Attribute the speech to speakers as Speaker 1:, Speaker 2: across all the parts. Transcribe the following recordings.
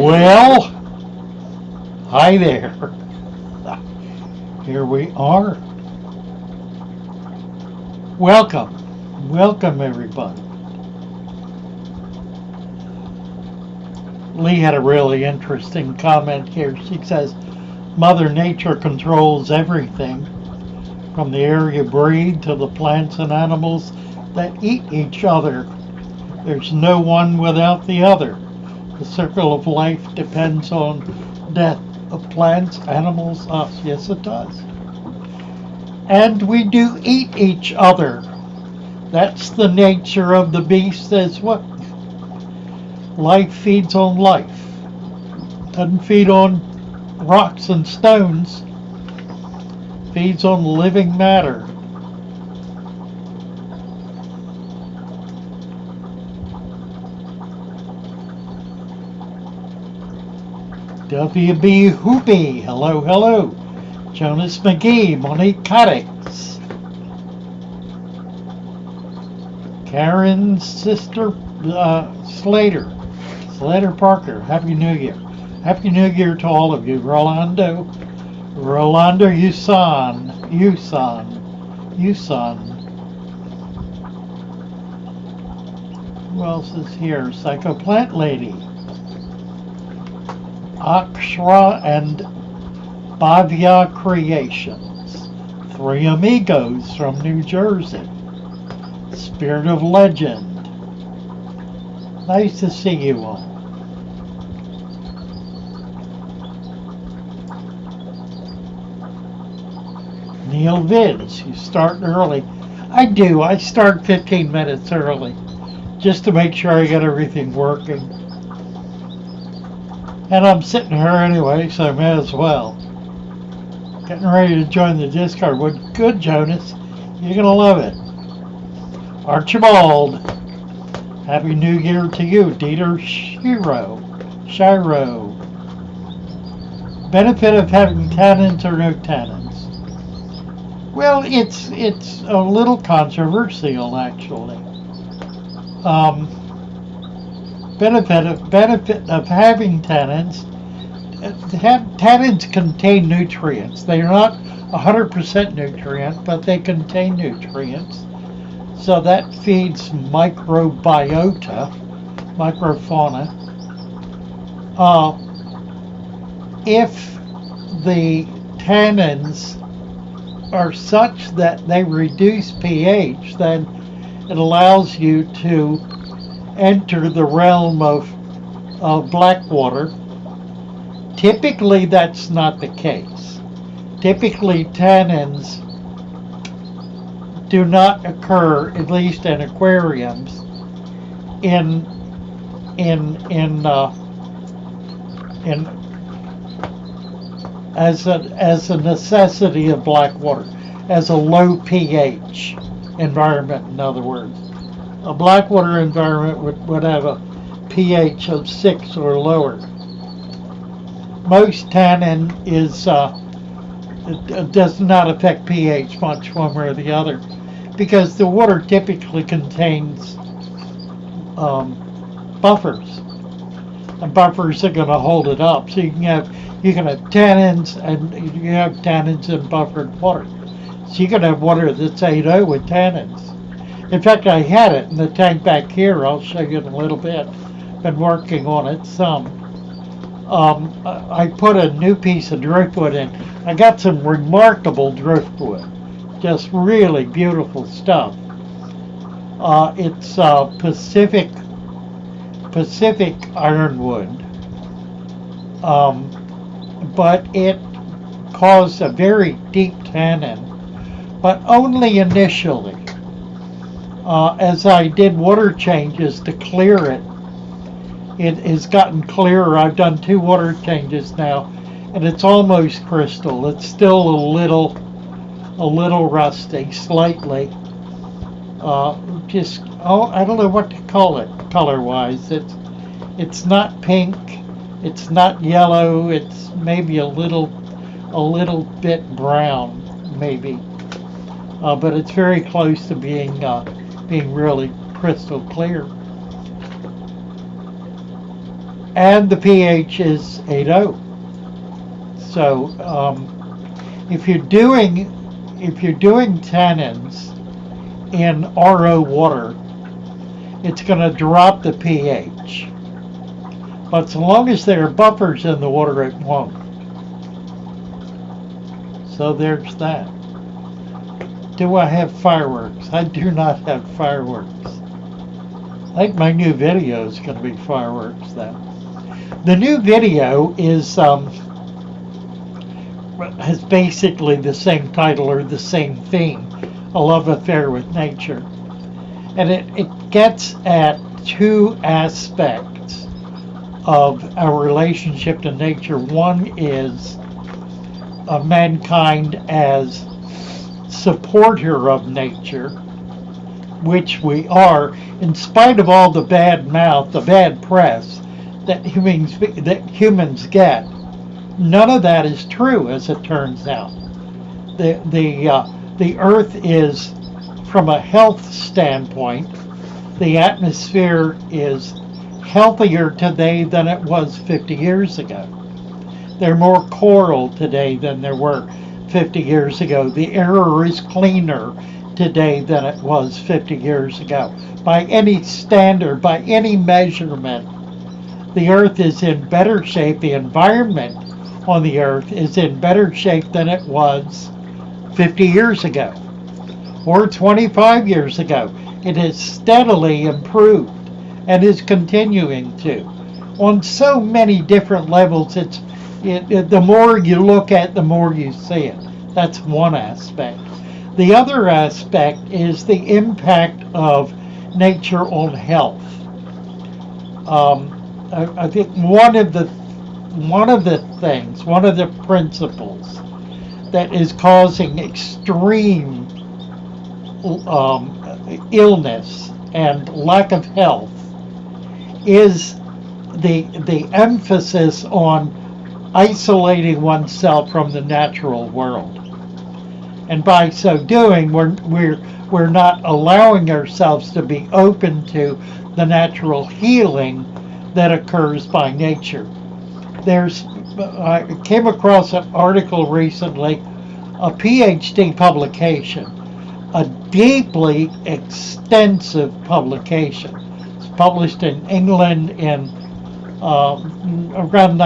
Speaker 1: Well, hi there. Here we are. Welcome everybody. Lee had a really interesting comment here. She says, Mother Nature controls everything, from the air you breathe to the plants and animals that eat each other. There's no one without the other. The circle of life depends on death of plants, animals, us. Yes, it does. And we do eat each other. That's the nature of the beast as well. Life feeds on life. Doesn't feed on rocks and stones. Feeds on living matter. WB Hoopy, hello. Jonas McGee, Monique Cottix. Karen's sister Slater Parker, Happy New Year. Happy New Year to all of you. Rolando Yusan. Who else is here? Psychoplant Lady. Akshra and Bhavya Creations. Three Amigos from New Jersey. Spirit of Legend. Nice to see you all. Neil Vids, you start early. I do. I start 15 minutes early just to make sure I got everything working. And I'm sitting here anyway, so I may as well. Getting ready to join the Discord. Well, good, Jonas. You're going to love it. Archibald. Happy New Year to you. Dieter Shiro. Benefit of having tannins or no tannins? Well, it's a little controversial, actually. Benefit of having tannins. Tannins contain nutrients. They are not 100% nutrient, but they contain nutrients. So that feeds microfauna. If the tannins are such that they reduce pH, then it allows you to enter the realm of black water. Typically, that's not the case. Typically, tannins do not occur, at least in aquariums, as a necessity of black water, as a low pH environment. In other words, a black water environment would have a pH of 6 or lower. Most tannin does not affect pH much one way or the other, because the water typically contains buffers, and buffers are going to hold it up. So you can have tannins, and you have tannins in buffered water. So you can have water that's 8.0 with tannins. In fact, I had it in the tank back here. I'll show you in a little bit. Been working on it some. I put a new piece of driftwood in. I got some remarkable driftwood. Just really beautiful stuff. It's Pacific ironwood. But it caused a very deep tannin, but only initially. As I did water changes to clear it, it has gotten clearer. I've done 2 water changes now, and it's almost crystal. It's still a little rusty, slightly. I don't know what to call it color-wise. It's not pink. It's not yellow. It's maybe a little bit brown, maybe. But it's very close to being really crystal clear. and the pH is 8.0. So if you're doing tannins in RO water, it's going to drop the pH. But so long as there are buffers in the water, it won't. So there's that. Do I have fireworks? I do not have fireworks. I think my new video is going to be fireworks then. The new video is has basically the same title or the same theme, A Love Affair with Nature. And it gets at two aspects of our relationship to nature. One is mankind as supporter of nature, which we are, in spite of all the bad mouth, the bad press that humans get. None of that is true, as it turns out. The Earth is, from a health standpoint, the atmosphere is healthier today than it was 50 years ago. There are more coral today than there were 50 years ago. The air is cleaner today than it was 50 years ago. By any standard, by any measurement, the Earth is in better shape. The environment on the Earth is in better shape than it was 50 years ago or 25 years ago. It has steadily improved and is continuing to. On so many different levels, the more you look at, the more you see it. That's one aspect. The other aspect is the impact of nature on health. I think one of the principles that is causing extreme illness and lack of health is the emphasis on isolating oneself from the natural world. And by so doing, we're not allowing ourselves to be open to the natural healing that occurs by nature. I came across an article recently, a PhD publication, a deeply extensive publication. It's published in England in around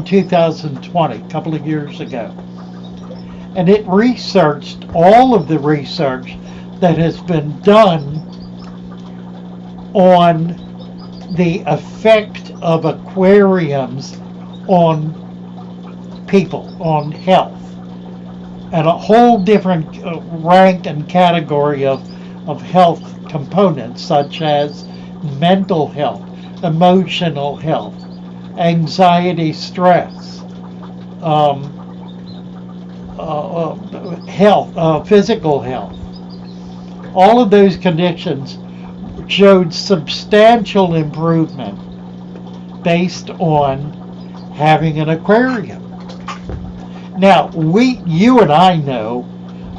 Speaker 1: 2020, a couple of years ago. And it researched all of the research that has been done on the effect of aquariums on people, on health, and a whole different rank and category of health components, such as mental health, emotional health, anxiety, stress, health, physical health. All of those conditions showed substantial improvement based on having an aquarium. Now, you and I know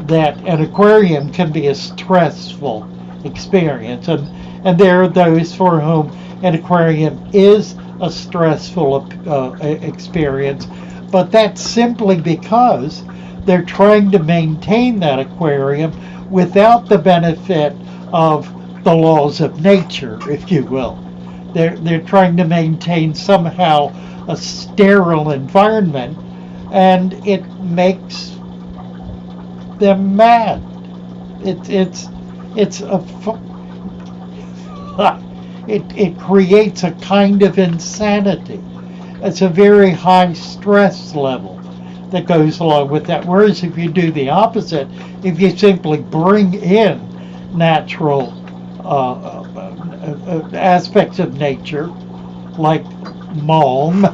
Speaker 1: that an aquarium can be a stressful experience, and there are those for whom an aquarium is a stressful experience, but that's simply because they're trying to maintain that aquarium without the benefit of the laws of nature, if you will. They're trying to maintain somehow a sterile environment, and it makes them mad. It creates a kind of insanity. It's a very high stress level that goes along with that. Whereas if you do the opposite, if you simply bring in natural aspects of nature, like mulm,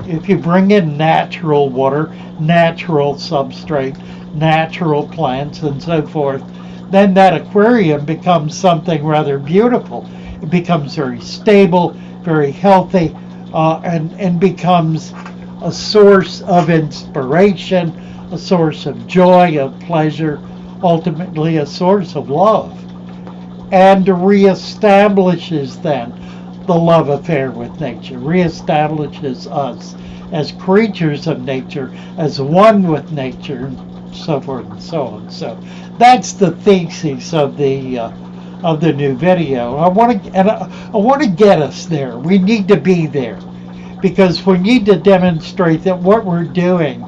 Speaker 1: if you bring in natural water, natural substrate, natural plants, and so forth, then that aquarium becomes something rather beautiful. It becomes very stable, very healthy, and becomes a source of inspiration, a source of joy, of pleasure, ultimately a source of love, and reestablishes then the love affair with nature, reestablishes us as creatures of nature, as one with nature, and so forth and so on. So that's the thesis of the new video. I want to get us there. We need to be there, because we need to demonstrate that what we're doing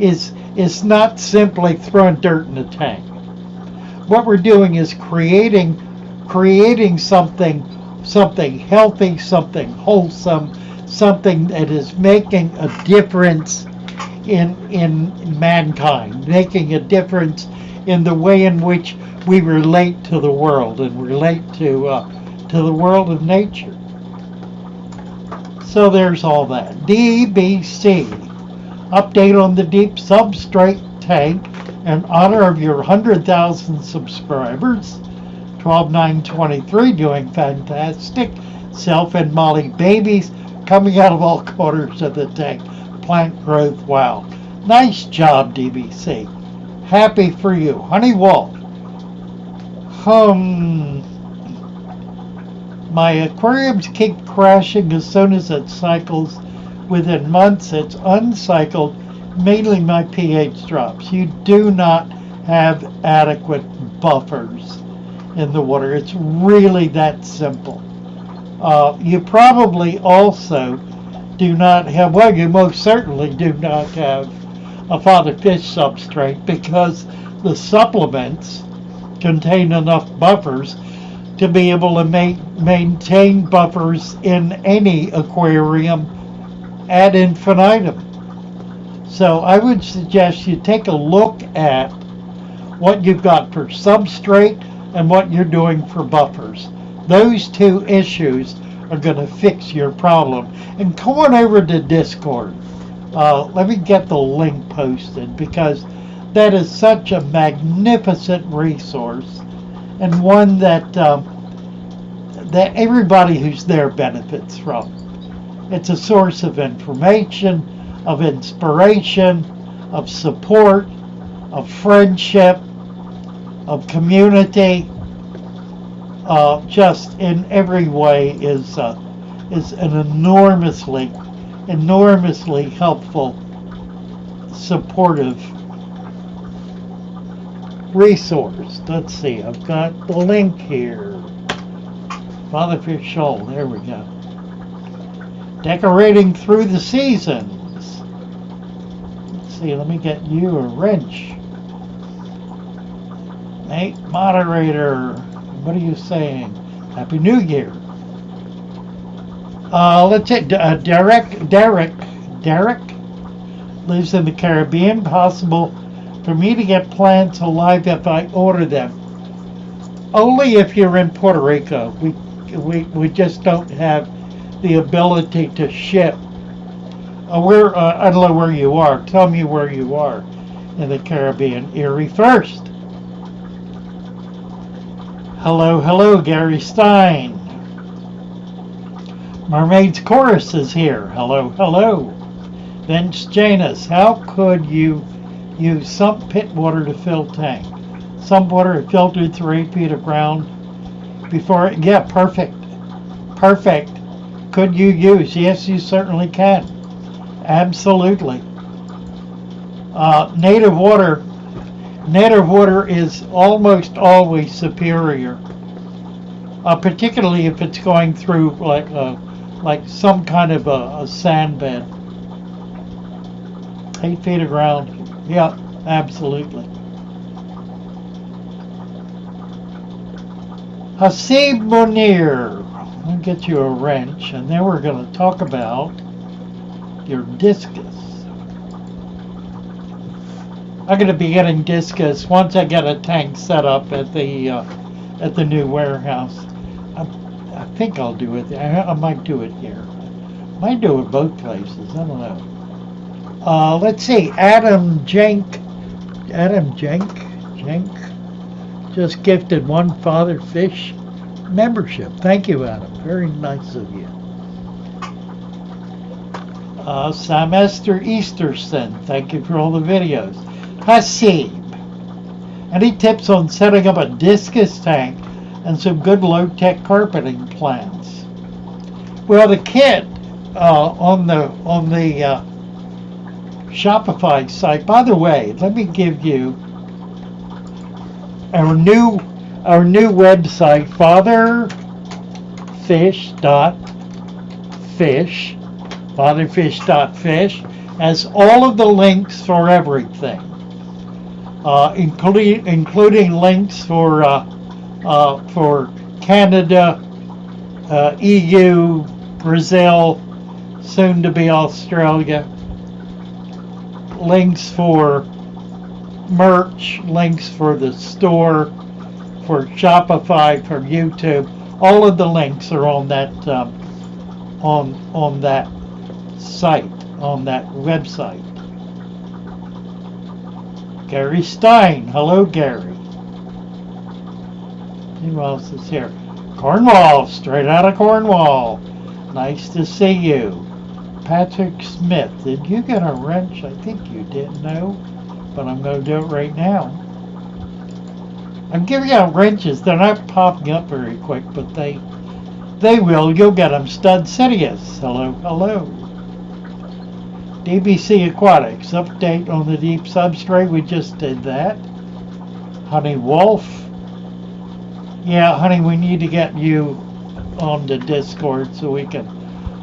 Speaker 1: is not simply throwing dirt in the tank. What we're doing is creating something healthy, something wholesome, something that is making a difference in mankind, making a difference in the way in which we relate to the world and relate to the world of nature. So there's all that. DBC, update on the deep substrate tank in honor of your 100,000 subscribers. 12923 doing fantastic. Self and Molly babies coming out of all corners of the tank. Plant growth, wow. Nice job, DBC. Happy for you. Honey Wolf. My aquariums keep crashing as soon as it cycles. Within months, it's uncycled. Mainly my pH drops. You do not have adequate buffers in the water. It's really that simple. You probably also do not have, well, you most certainly do not have a father fish substrate, because the supplements contain enough buffers to be able to maintain buffers in any aquarium ad infinitum. So I would suggest you take a look at what you've got for substrate and what you're doing for buffers. Those two issues are going to fix your problem. And come on over to Discord. Let me get the link posted, because that is such a magnificent resource, and one that that everybody who's there benefits from. It's a source of information, of inspiration, of support, of friendship, of community. Just in every way is an enormously helpful, supportive resource. Let's see, I've got the link here. Fatherfish Shoal, there we go. Decorating through the seasons. Let's see, let me get you a wrench. Nate, moderator, what are you saying? Happy New Year. Let's see, Derek lives in the Caribbean. Possible for me to get plants alive if I order them. Only if you're in Puerto Rico. We just don't have the ability to ship. I don't know where you are. Tell me where you are in the Caribbean. Erie first. Hello, Gary Stein. Mermaid's Chorus is here. Hello. Vince Janus, how could you use sump pit water to fill tank? Sump water filtered 3 feet of ground before, yeah, perfect. Could you use? Yes, you certainly can. Absolutely. Native water is almost always superior, particularly if it's going through like some kind of a sand bed. 8 feet of ground. Yeah, absolutely. Hasib Munir, I'll get you a wrench, and then we're going to talk about your discus. I'm going to be getting discus once I get a tank set up at the new warehouse. I think I'll do it. I might do it here. Might do it both places. I don't know. Let's see. Adam Jenk just gifted 1 Father Fish membership. Thank you, Adam. Very nice of you. Semester Easterson, thank you for all the videos. Hasib, any tips on setting up a discus tank and some good low-tech carpeting plans? Well, the kit on the Shopify site. By the way, let me give you our new website, fatherfish.fish, has all of the links for everything, including links for Canada, EU, Brazil, soon to be Australia, links for merch, links for the store, for Shopify, for YouTube. All of the links are on that on that site, on that website. Gary Stein, hello Gary. Who else is here? Cornwall, straight out of Cornwall. Nice to see you. Patrick Smith, did you get a wrench? I think you did, no, but I'm going to do it right now. I'm giving out wrenches. They're not popping up very quick, but they will. You'll get them. Stud Sidious, hello, hello. DBC Aquatics, update on the deep substrate. We just did that. Honey Wolf. Yeah, honey, we need to get you on the Discord so we can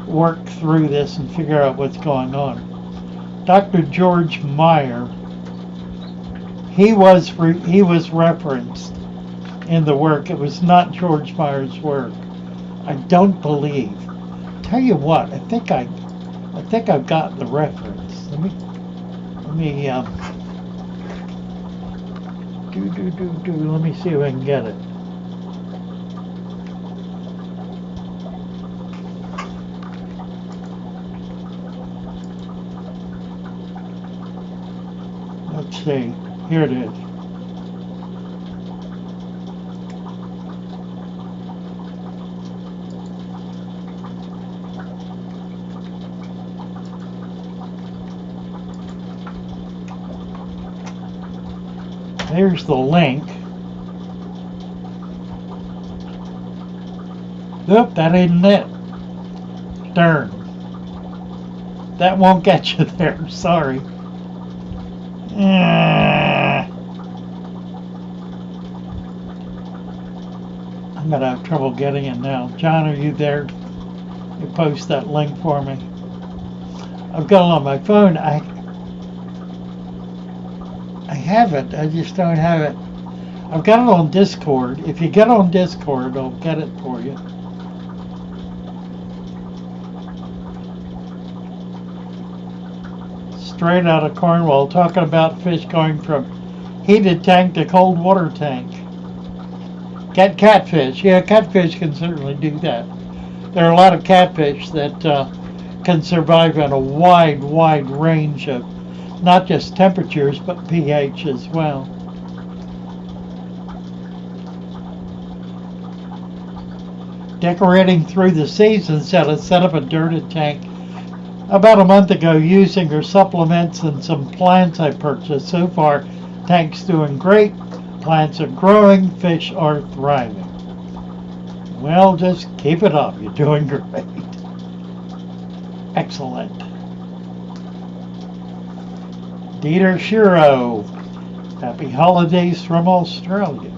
Speaker 1: work through this and figure out what's going on. Dr. George Meyer, he was referenced in the work. It was not George Meyer's work, I don't believe. Tell you what, I think I've got the reference. Let me let me see if I can get it. Let's see. Here it is. There's the link. Nope, that isn't it. Darn. That won't get you there. Sorry. I'm going to have trouble getting it now. John, are you there? You post that link for me. I've got it on my phone. I have it. I just don't have it. I've got it on Discord. If you get on Discord, I'll get it for you. Straight out of Cornwall, talking about fish going from heated tank to cold water tank. Catfish. Yeah, catfish can certainly do that. There are a lot of catfish that can survive in a wide range of not just temperatures, but pH as well. Decorating through the season, set up a dirted tank about a month ago using her supplements and some plants I purchased. So far, tank's doing great. Plants are growing, fish are thriving. Well, just keep it up. You're doing great. Excellent. Dieter Shiro, happy holidays from Australia.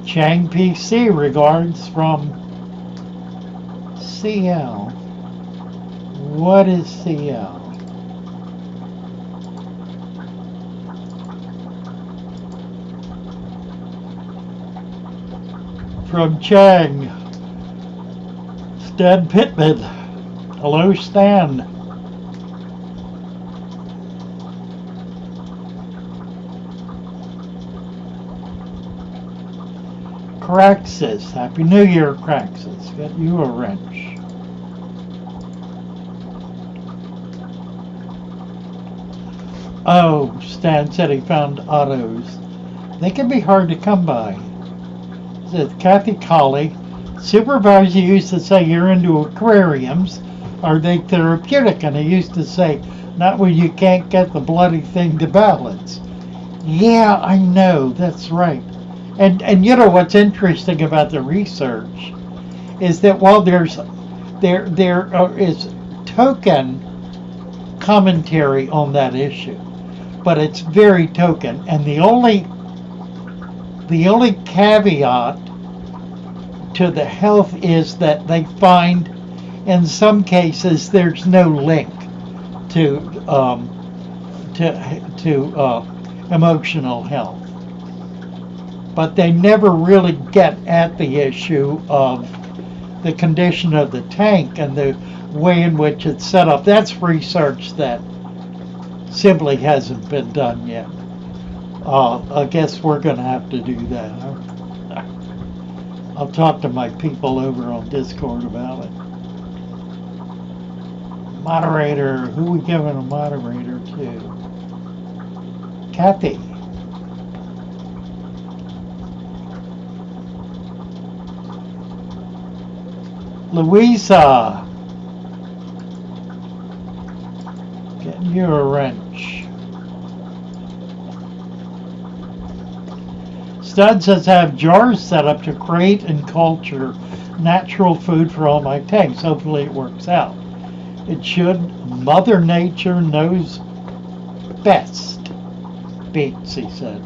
Speaker 1: Chang PC, regards from CL. What is CL? From Chang, Stan Pittman. Hello, Stan. Craxus. Happy New Year, Craxus. Get you a wrench. Oh, Stan said he found autos. They can be hard to come by. Says Kathy Colley. Supervisor used to say you're into aquariums. Are they therapeutic? And I used to say, not when you can't get the bloody thing to balance. Yeah, I know, that's right. And you know what's interesting about the research is that while there is token commentary on that issue, but it's very token, and the only caveat to the health is that they find in some cases there's no link to emotional health, but they never really get at the issue of the condition of the tank and the way in which it's set up. That's research that simply hasn't been done yet. I guess we're going to have to do that. I'll talk to my people over on Discord about it. Moderator, who we giving a moderator to? Kathy. Louisa. Getting you a wrench. Stud says, have jars set up to create and culture natural food for all my tanks. Hopefully it works out. It should. Mother Nature knows best. Beats, he said.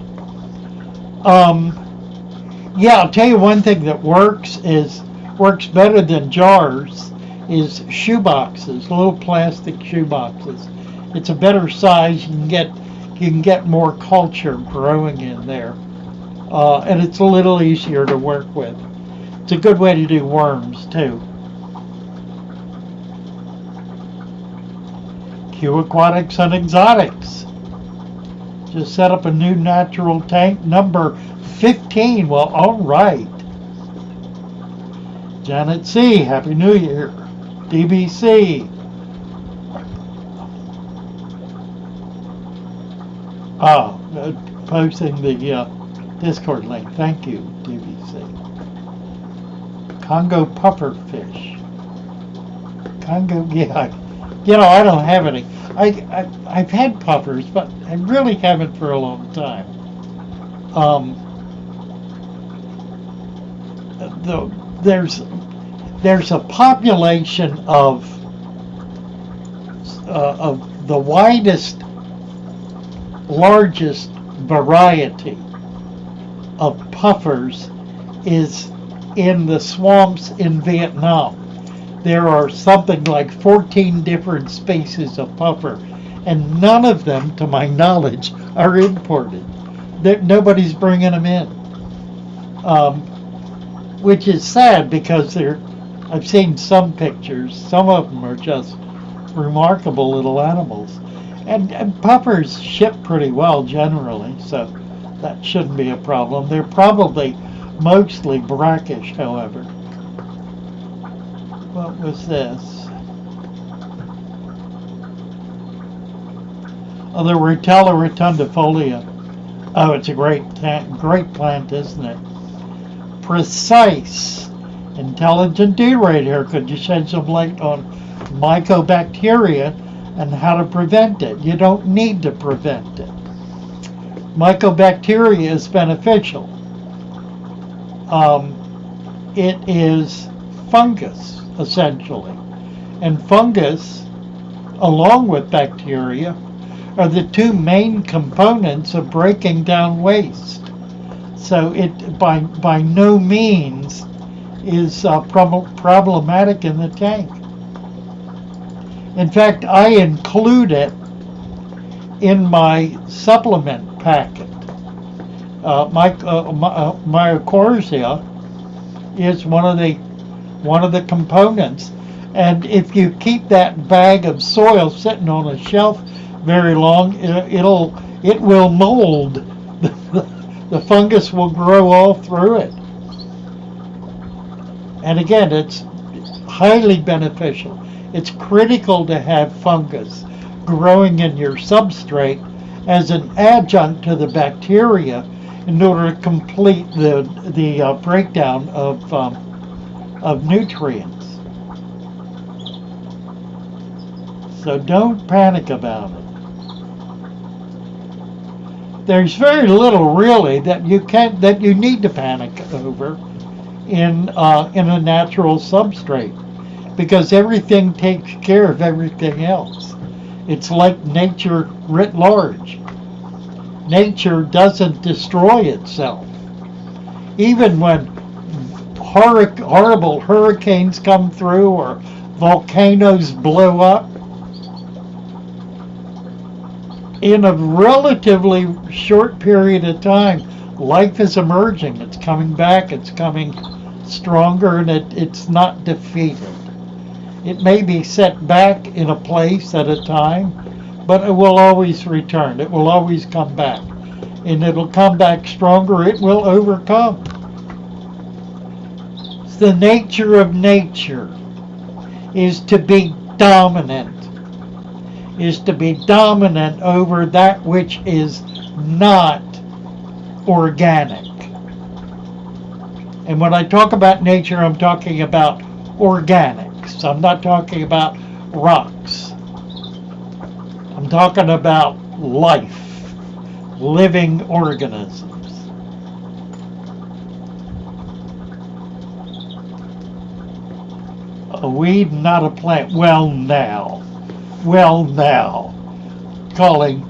Speaker 1: Yeah, I'll tell you one thing that works better than jars is shoe boxes, little plastic shoe boxes. It's a better size. You can get more culture growing in there. And it's a little easier to work with. It's a good way to do worms too. Q Aquatics and Exotics. Just set up a new natural tank, number 15. Well, all right. Janet C, Happy New Year. DBC. Posting the Discord link. Thank you, DBC. Congo pufferfish. Congo, yeah. I don't have any. I've had puffers, but I really haven't for a long time. There's a population of the widest, largest variety of puffers is in the swamps in Vietnam. There are something like 14 different species of puffer, and none of them, to my knowledge, are imported. Nobody's bringing them in, which is sad because I've seen some pictures. Some of them are just remarkable little animals, and puffers ship pretty well generally, so that shouldn't be a problem. They're probably mostly brackish, however. What was this? Oh, the Rotella rotundifolia. Oh, it's a great plant, isn't it? Precise. Intelligent D-Rate here. Could you shed some light on mycobacteria and how to prevent it? You don't need to prevent it. Mycobacteria is beneficial. It is fungus, essentially. And fungus, along with bacteria, are the two main components of breaking down waste. So it by no means is problematic in the tank. In fact, I include it in my supplement packet. Mycorrhiza is one of the components, and if you keep that bag of soil sitting on a shelf very long, it will mold. The fungus will grow all through it. And again, it's highly beneficial. It's critical to have fungus growing in your substrate as an adjunct to the bacteria in order to complete the breakdown of nutrients. So don't panic about it. there's very little really that you need to panic over in a natural substrate, because everything takes care of everything else. It's like nature writ large. Nature doesn't destroy itself. Even when horrible hurricanes come through or volcanoes blow up, in a relatively short period of time, life is emerging. It's coming back. It's coming stronger, and it's not defeated. It may be set back in a place at a time, but it will always return. It will always come back. And it'll come back stronger. It will overcome. It's the nature of nature is to be dominant. Is to be dominant over that which is not organic. And when I talk about nature, I'm talking about organics. I'm not talking about rocks. I'm talking about life, living organisms. A weed, not a plant. Well, now. Calling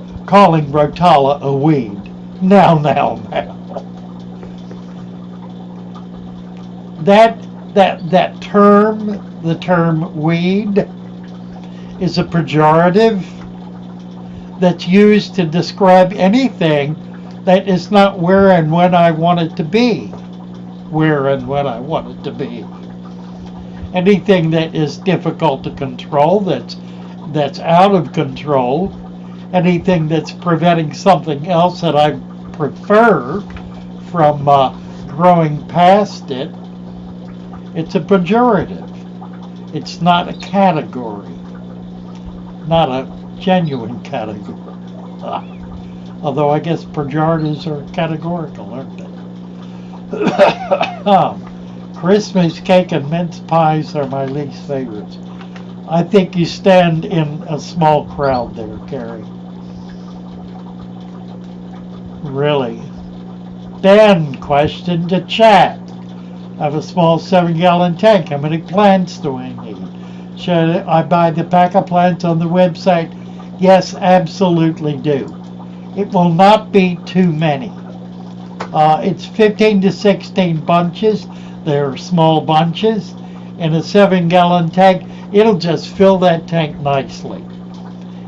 Speaker 1: Rotala a weed. Now. That term, the term weed, is a pejorative that's used to describe anything that is not where and when I want it to be. Where and when I want it to be. Anything that is difficult to control, that's out of control, anything that's preventing something else that I prefer from growing past it, it's a pejorative. It's not a category, not a genuine category. Although I guess pejoratives are categorical, aren't they? Christmas cake and mince pies are my least favorites. I think you stand in a small crowd there, Carrie. Really. Dan questioned the chat. I have a small 7-gallon tank. How many plants do I need? Should I buy the pack of plants on the website? Yes, absolutely do. It will not be too many. It's 15 to 16 bunches. They're small bunches. In a 7-gallon tank, it'll just fill that tank nicely.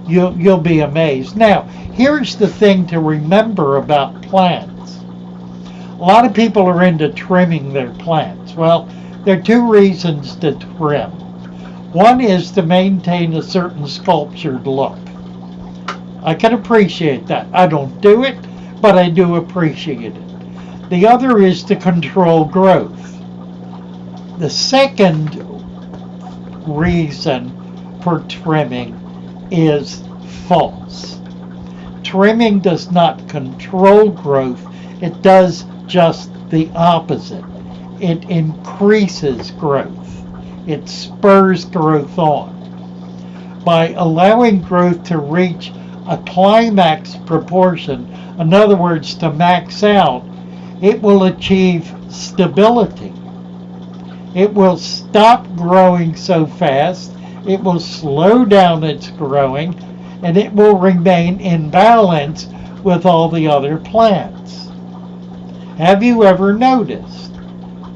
Speaker 1: You'll be amazed. Now, here's the thing to remember about plants. A lot of people are into trimming their plants. Well, there are two reasons to trim. One is to maintain a certain sculptured look. I can appreciate that. I don't do it, but I do appreciate it. The other is to control growth. The second reason for trimming is false. Trimming does not control growth. It does just the opposite. It increases growth. It spurs growth on. By allowing growth to reach a climax proportion, in other words, to max out, it will achieve stability. It will stop growing so fast, it will slow down its growing, and it will remain in balance with all the other plants. Have you ever noticed?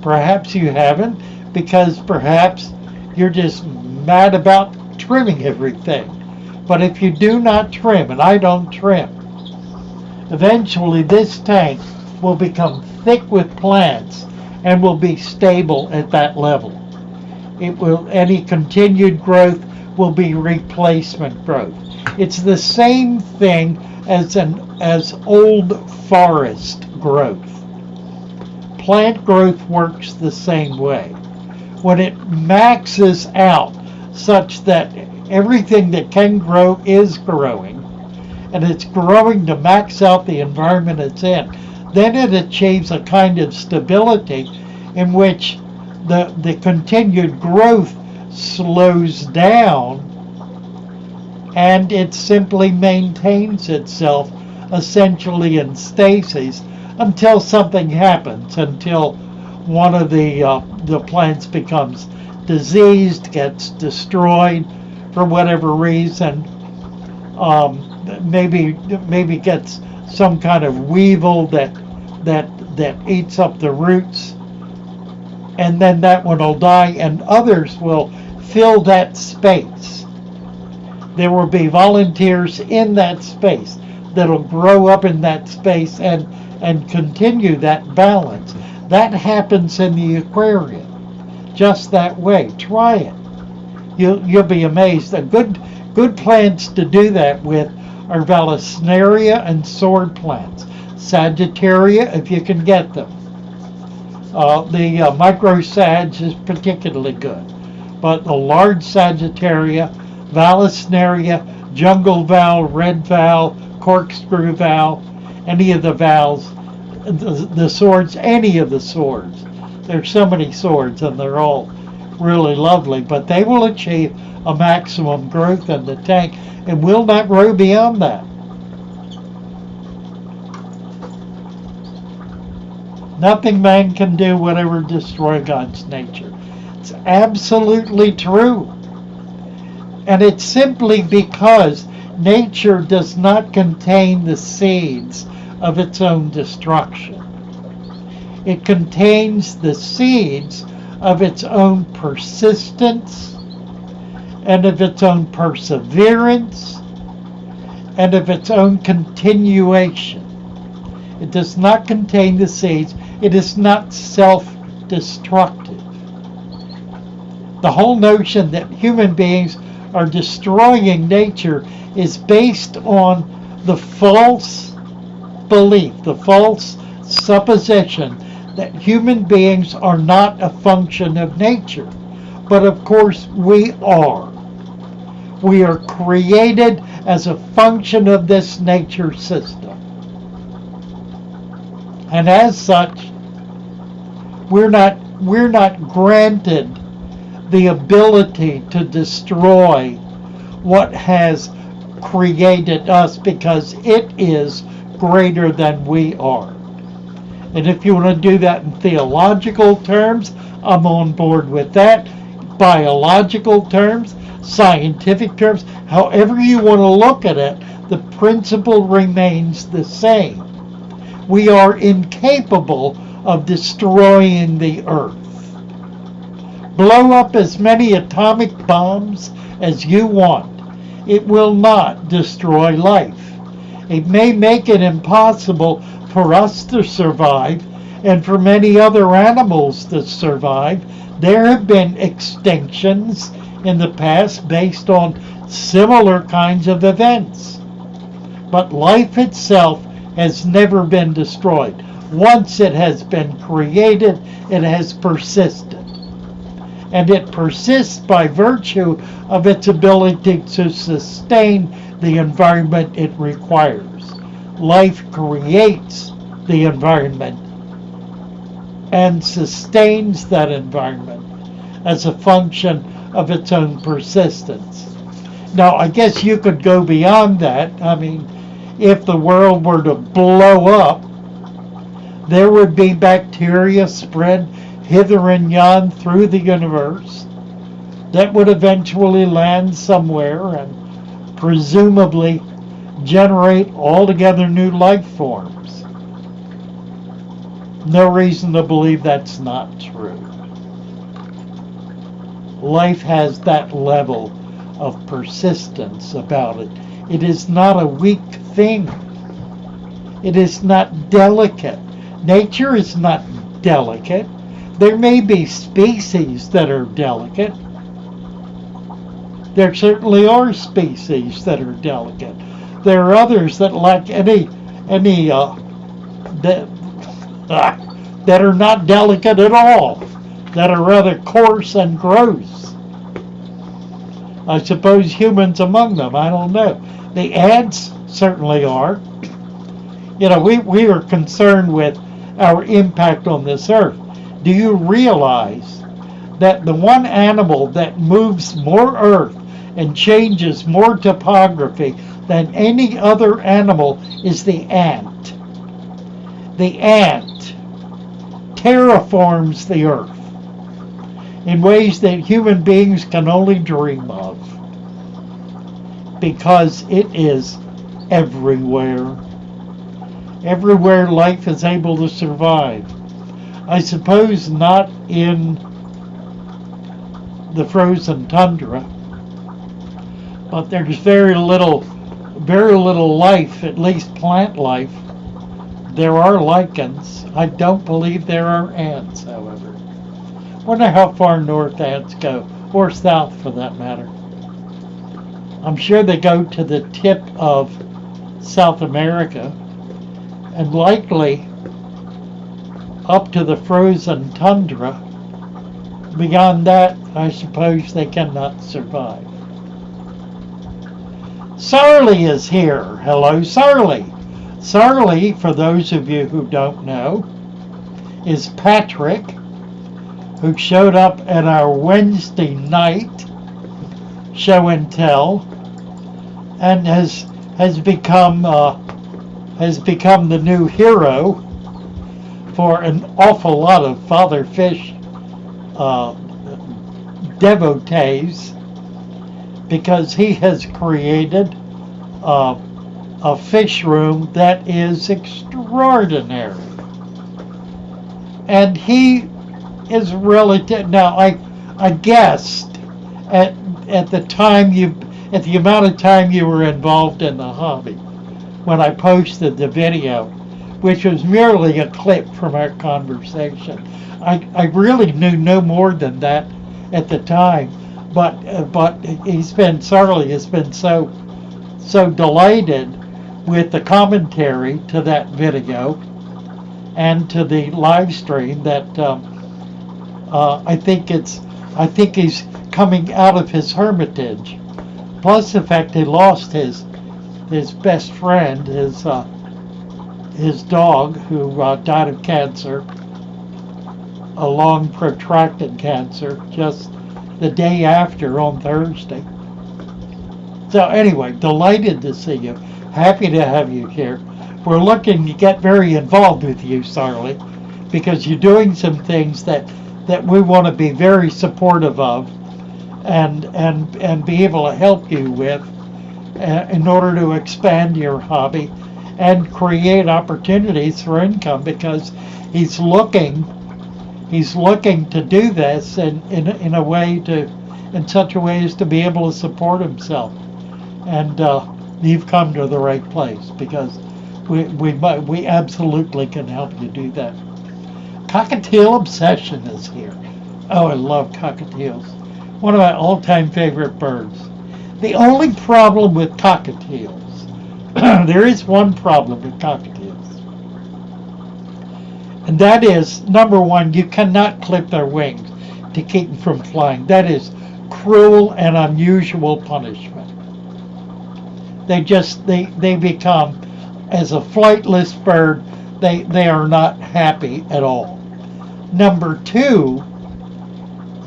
Speaker 1: Perhaps you haven't, because perhaps you're just mad about trimming everything. But if you do not trim, and I don't trim, eventually this tank will become thick with plants and will be stable at that level. Any continued growth will be replacement growth. It's the same thing as old forest growth. Plant growth works the same way. When it maxes out such that everything that can grow is growing, and it's growing to max out the environment it's in, then it achieves a kind of stability in which the continued growth slows down and it simply maintains itself essentially in stasis until something happens, until one of the plants becomes diseased, gets destroyed for whatever reason. Maybe gets some kind of weevil that eats up the roots, and then that one will die, and others will fill that space. There will be volunteers in that space that'll grow up in that space and continue that balance. That happens in the aquarium, just that way. Try it. You'll be amazed. A good plants to do that with are Vallisneria and sword plants. Sagittaria, if you can get them. The micro sag is particularly good, but the large Sagittaria, Vallisneria, jungle val, red val, corkscrew val, any of the vals, the swords, any of the swords. There's so many swords, and they're all really lovely, but they will achieve a maximum growth in the tank and will not grow beyond that. Nothing man can do will ever destroy God's nature. It's absolutely true. And it's simply because nature does not contain the seeds of its own destruction. It contains the seeds of its own persistence and of its own perseverance and of its own continuation. It does not contain the seeds. It is not self-destructive. The whole notion that human beings are destroying nature is based on the false belief, the false supposition that human beings are not a function of nature. But of course we are. We are created as a function of this nature system. And as such, we're not granted the ability to destroy what has created us, because it is greater than we are. And if you want to do that in theological terms, I'm on board with that. Biological terms, scientific terms, however you want to look at it, the principle remains the same. We are incapable of destroying the earth. Blow up as many atomic bombs as you want. It will not destroy life. It may make it impossible for us to survive and for many other animals to survive. There have been extinctions in the past based on similar kinds of events. But life itself has never been destroyed. Once it has been created, it has persisted. And it persists by virtue of its ability to sustain the environment it requires. Life creates the environment and sustains that environment as a function of its own persistence. Now, I guess you could go beyond that. I mean, if the world were to blow up, there would be bacteria spread hither and yon through the universe that would eventually land somewhere and presumably generate altogether new life forms. No reason to believe that's not true. Life has that level of persistence about it. It is not a weak thing. It is not delicate. Nature is not delicate. There may be species that are delicate. There certainly are species that are delicate. There are others that lack that are not delicate at all, that are rather coarse and gross. I suppose humans among them, I don't know. The ants certainly are. You know, we are concerned with our impact on this earth. Do you realize that the one animal that moves more earth and changes more topography than any other animal is the ant. The ant terraforms the earth in ways that human beings can only dream of, because it is everywhere. Everywhere life is able to survive. I suppose not in the frozen tundra, but there's very little life, at least plant life. There are lichens. I don't believe there are ants, however. Wonder how far north ants go, or south for that matter. I'm sure they go to the tip of South America, and likely up to the frozen tundra. Beyond that, I suppose they cannot survive. Sarley is here. Hello, Sarley. Sarley, for those of you who don't know, is Patrick, who showed up at our Wednesday night show and tell, and has become the new hero for an awful lot of Father Fish devotees, because he has created a fish room that is extraordinary. And he is relative. Now, I guessed at the amount of time you were involved in the hobby when I posted the video, which was merely a clip from our conversation. I really knew no more than that at the time, but Sarley has been so delighted with the commentary to that video and to the live stream that I think he's coming out of his hermitage. Plus the fact he lost his best friend, his dog, who died of cancer, a long protracted cancer, just the day after on Thursday. So anyway, delighted to see you. Happy to have you here. We're looking to get very involved with you, Sarley, because you're doing some things that we want to be very supportive of and be able to help you with in order to expand your hobby and create opportunities for income, because he's looking to do this in a way in such a way as to be able to support himself. And you've come to the right place, because we absolutely can help you do that. Cockatiel Obsession is here. Oh, I love cockatiels. One of my all-time favorite birds. The only problem with cockatiels, there is one problem with cockatiels, and that is, number one, you cannot clip their wings to keep them from flying. That is cruel and unusual punishment. They become, as a flightless bird, they are not happy at all. Number two,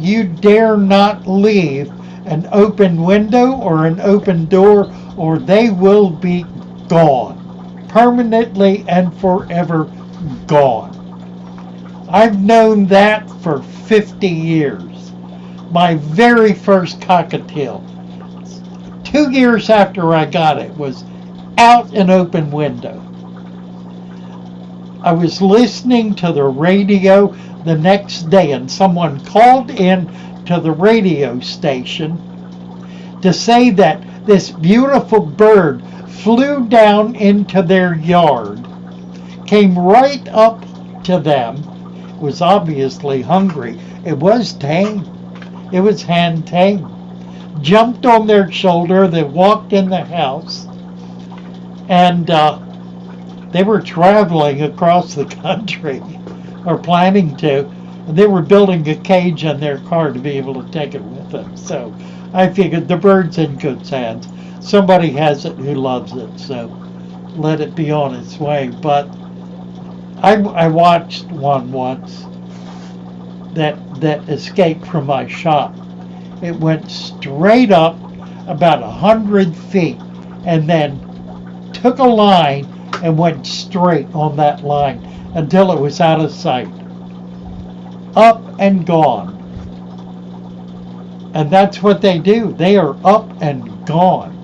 Speaker 1: you dare not leave an open window or an open door, or they will be gone. Permanently and forever gone. I've known that for 50 years. My very first cockatiel, 2 years after I got it, was out an open window. I was listening to the radio the next day, and someone called in to the radio station to say that this beautiful bird flew down into their yard, came right up to them, was obviously hungry. It was tame. It was hand tame. Jumped on their shoulder. They walked in the house, and they were traveling across the country, or planning to, and they were building a cage in their car to be able to take it with them. So I figured the bird's in good hands. Somebody has it who loves it, so let it be on its way. But I watched one once that escaped from my shop. It went straight up about 100 feet and then took a line and went straight on that line until it was out of sight. Up and gone. And that's what they do. They are up and gone.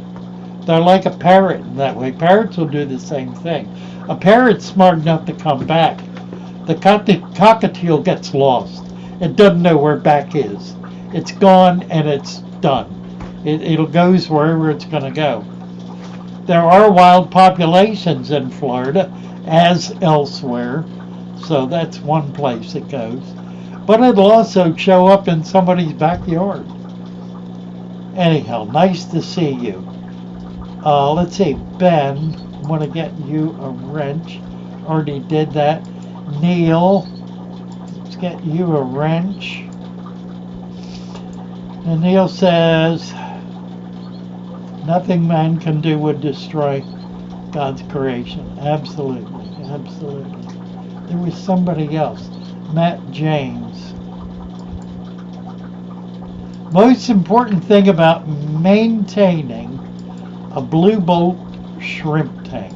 Speaker 1: They're like a parrot in that way. Parrots will do the same thing. A parrot's smart enough to come back. The cockatiel gets lost. It doesn't know where back is. It's gone and it's done. It goes wherever it's going to go. There are wild populations in Florida, as elsewhere, so that's one place it goes. But it'll also show up in somebody's backyard. Anyhow, nice to see you. Let's see, Ben, I want to get you a wrench. Already did that. Neil, let's get you a wrench. And Neil says, nothing man can do would destroy God's creation. Absolutely, absolutely. There was somebody else, Matt James. Most important thing about maintaining a Blue Bolt shrimp tank.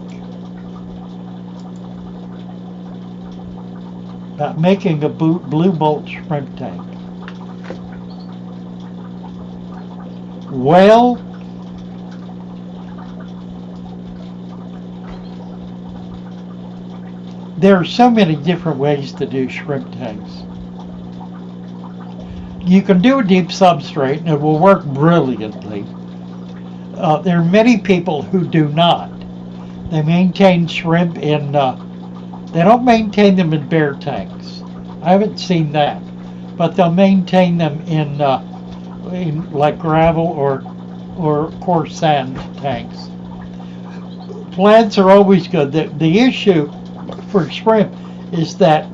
Speaker 1: About making a Blue Bolt shrimp tank. Well, there are so many different ways to do shrimp tanks. You can do a deep substrate and it will work brilliantly. There are many people who do not. They maintain shrimp in, they don't maintain them in bare tanks. I haven't seen that. But they'll maintain them in like gravel or coarse sand tanks. Plants are always good. The issue for shrimp is that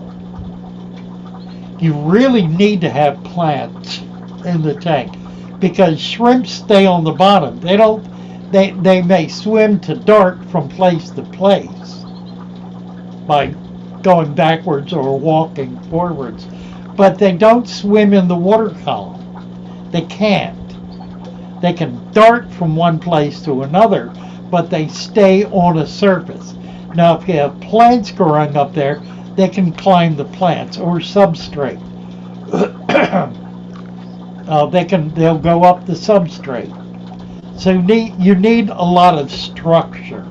Speaker 1: you really need to have plants in the tank because shrimp stay on the bottom. They may swim to dart from place to place by going backwards or walking forwards, but they don't swim in the water column. They can't. They can dart from one place to another, but they stay on a surface. Now, if you have plants growing up there, they can climb the plants or substrate. They'll go up the substrate. So you need a lot of structure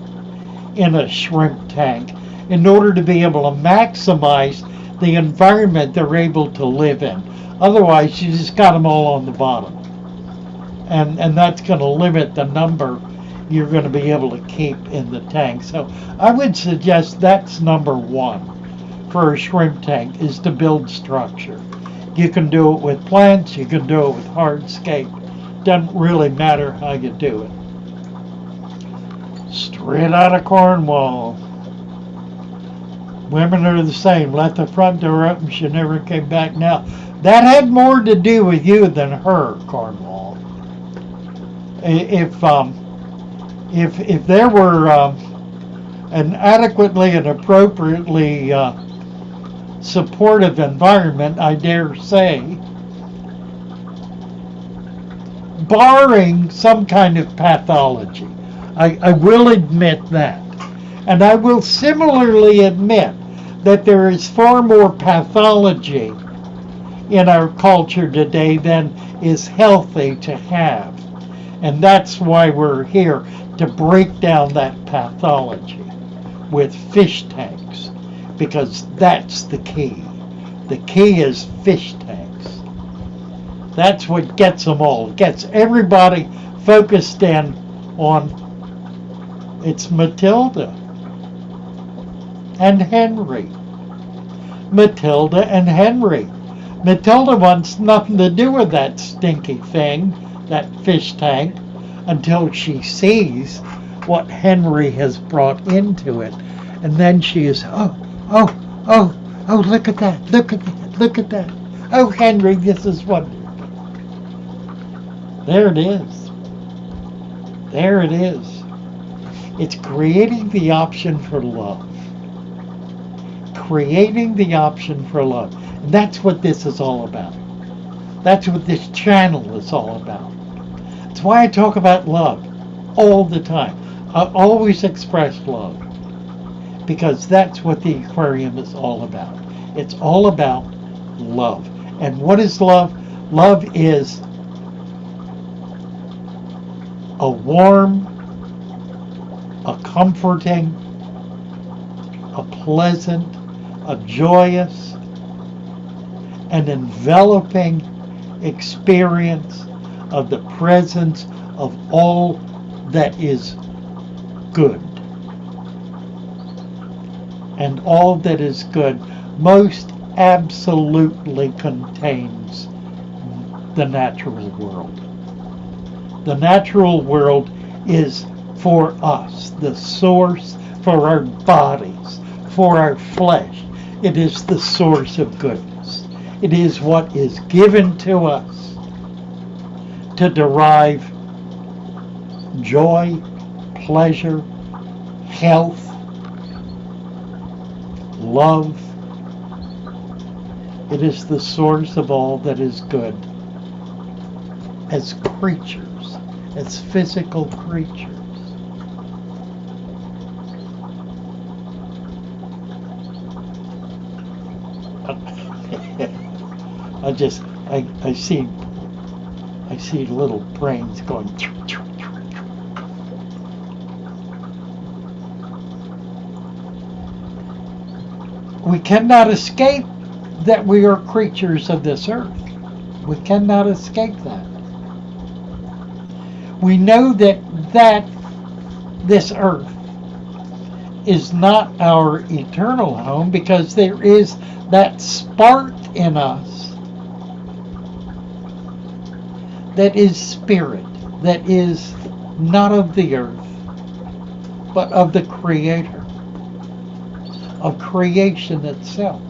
Speaker 1: in a shrimp tank in order to be able to maximize the environment they're able to live in. Otherwise, you just got them all on the bottom. And that's going to limit the number you're going to be able to keep in the tank. So I would suggest that's number one for a shrimp tank, is to build structure. You can do it with plants, you can do it with hardscape. Doesn't really matter how you do it. Straight out of Cornwall. Women are the same. Let the front door open, she never came back. Now, that had more to do with you than her, Cornwall. If there were an adequately and appropriately supportive environment, I dare say, barring some kind of pathology, I will admit that. And I will similarly admit that there is far more pathology in our culture today than is healthy to have. And that's why we're here, to break down that pathology with fish tanks, because that's the key. The key is fish tanks. That's what gets them all. It gets everybody focused in on, it's Matilda and Henry. Matilda and Henry. Matilda wants nothing to do with that stinky thing, that fish tank, until she sees what Henry has brought into it. And then she is, oh, look at that, look at that, look at that. Oh, Henry, this is wonderful. There it is. There it is. It's creating the option for love. Creating the option for love. And that's what this is all about. That's what this channel is all about. That's why I talk about love all the time. always express love, because that's what the aquarium is all about. It's all about love. And what is love? Love is a warm, a comforting, a pleasant, a joyous, an enveloping experience of the presence of all that is good. And all that is good most absolutely contains the natural world. The natural world is for us, the source for our bodies, for our flesh. It is the source of goodness. It is what is given to us to derive joy, pleasure, health, love. It is the source of all that is good as creatures, as physical creatures. I see little brains going. We cannot escape that we are creatures of this earth. We cannot escape that. We know that this earth is not our eternal home, because there is that spark in us that is spirit, that is not of the earth, but of the Creator, of creation itself.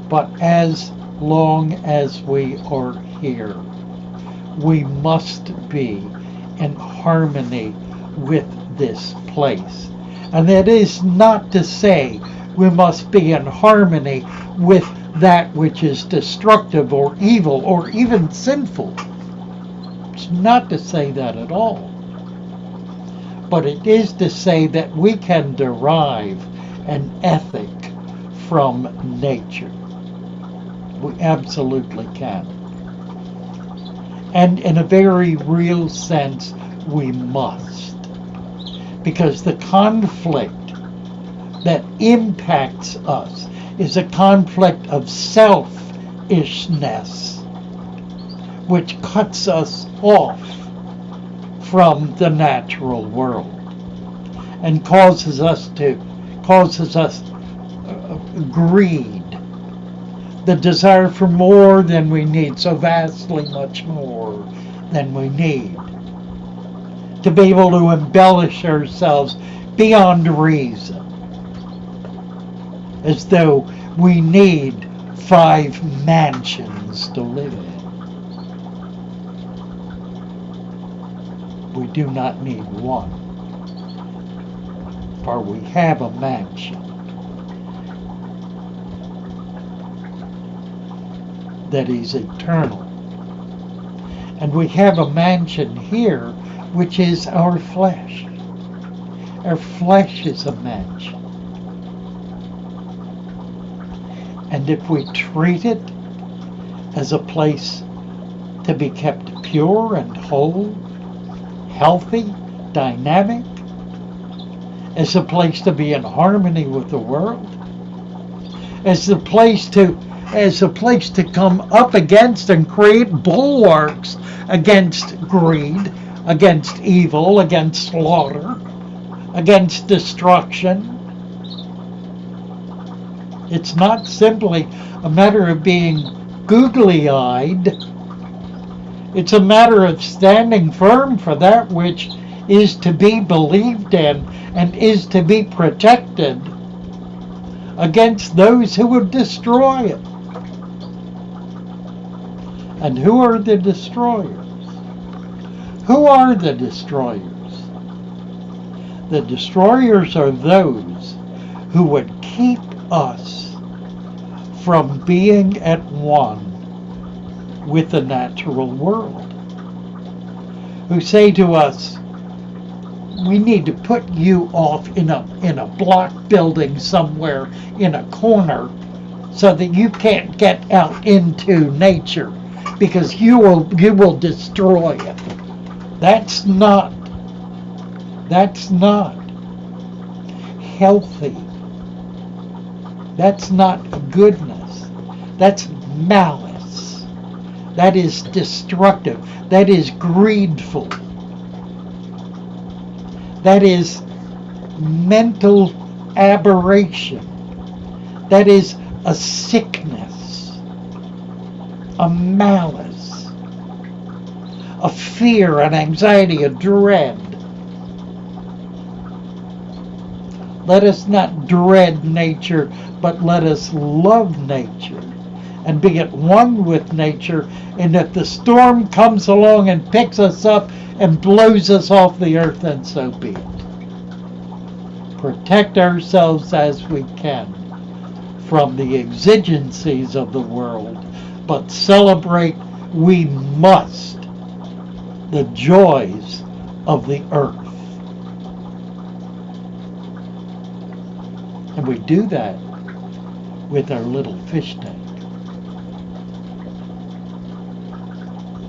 Speaker 1: But as long as we are here, we must be in harmony with this place. And that is not to say we must be in harmony with that which is destructive or evil or even sinful. It's not to say that at all. But it is to say that we can derive an ethic from nature. We absolutely can. And in a very real sense, we must. Because the conflict that impacts us is a conflict of selfishness, which cuts us off from the natural world and causes us greed, the desire for more than we need, so vastly much more than we need, to be able to embellish ourselves beyond reason, as though we need 5 mansions to live in. We do not need one, for we have a mansion that is eternal. And we have a mansion here, which is our flesh. Our flesh is a mansion. And if we treat it as a place to be kept pure and whole, healthy, dynamic, as a place to be in harmony with the world, as a place to come up against and create bulwarks against greed, against evil, against slaughter, against destruction. It's not simply a matter of being googly-eyed. It's a matter of standing firm for that which is to be believed in and is to be protected against those who would destroy it. And who are the destroyers? Who are the destroyers? The destroyers are those who would keep us from being at one with the natural world, who say to us, we need to put you off in a block building somewhere in a corner so that you can't get out into nature because you will destroy it. That's not healthy. That's not goodness. That's malice. That is destructive. That is greedful. That is mental aberration. That is a sickness, a malice, a fear, an anxiety, a dread. Let us not dread nature, but let us love nature and be at one with nature. And if the storm comes along and picks us up and blows us off the earth, then so be it. Protect ourselves as we can from the exigencies of the world, but celebrate, we must, the joys of the earth. And we do that with our little fish tank.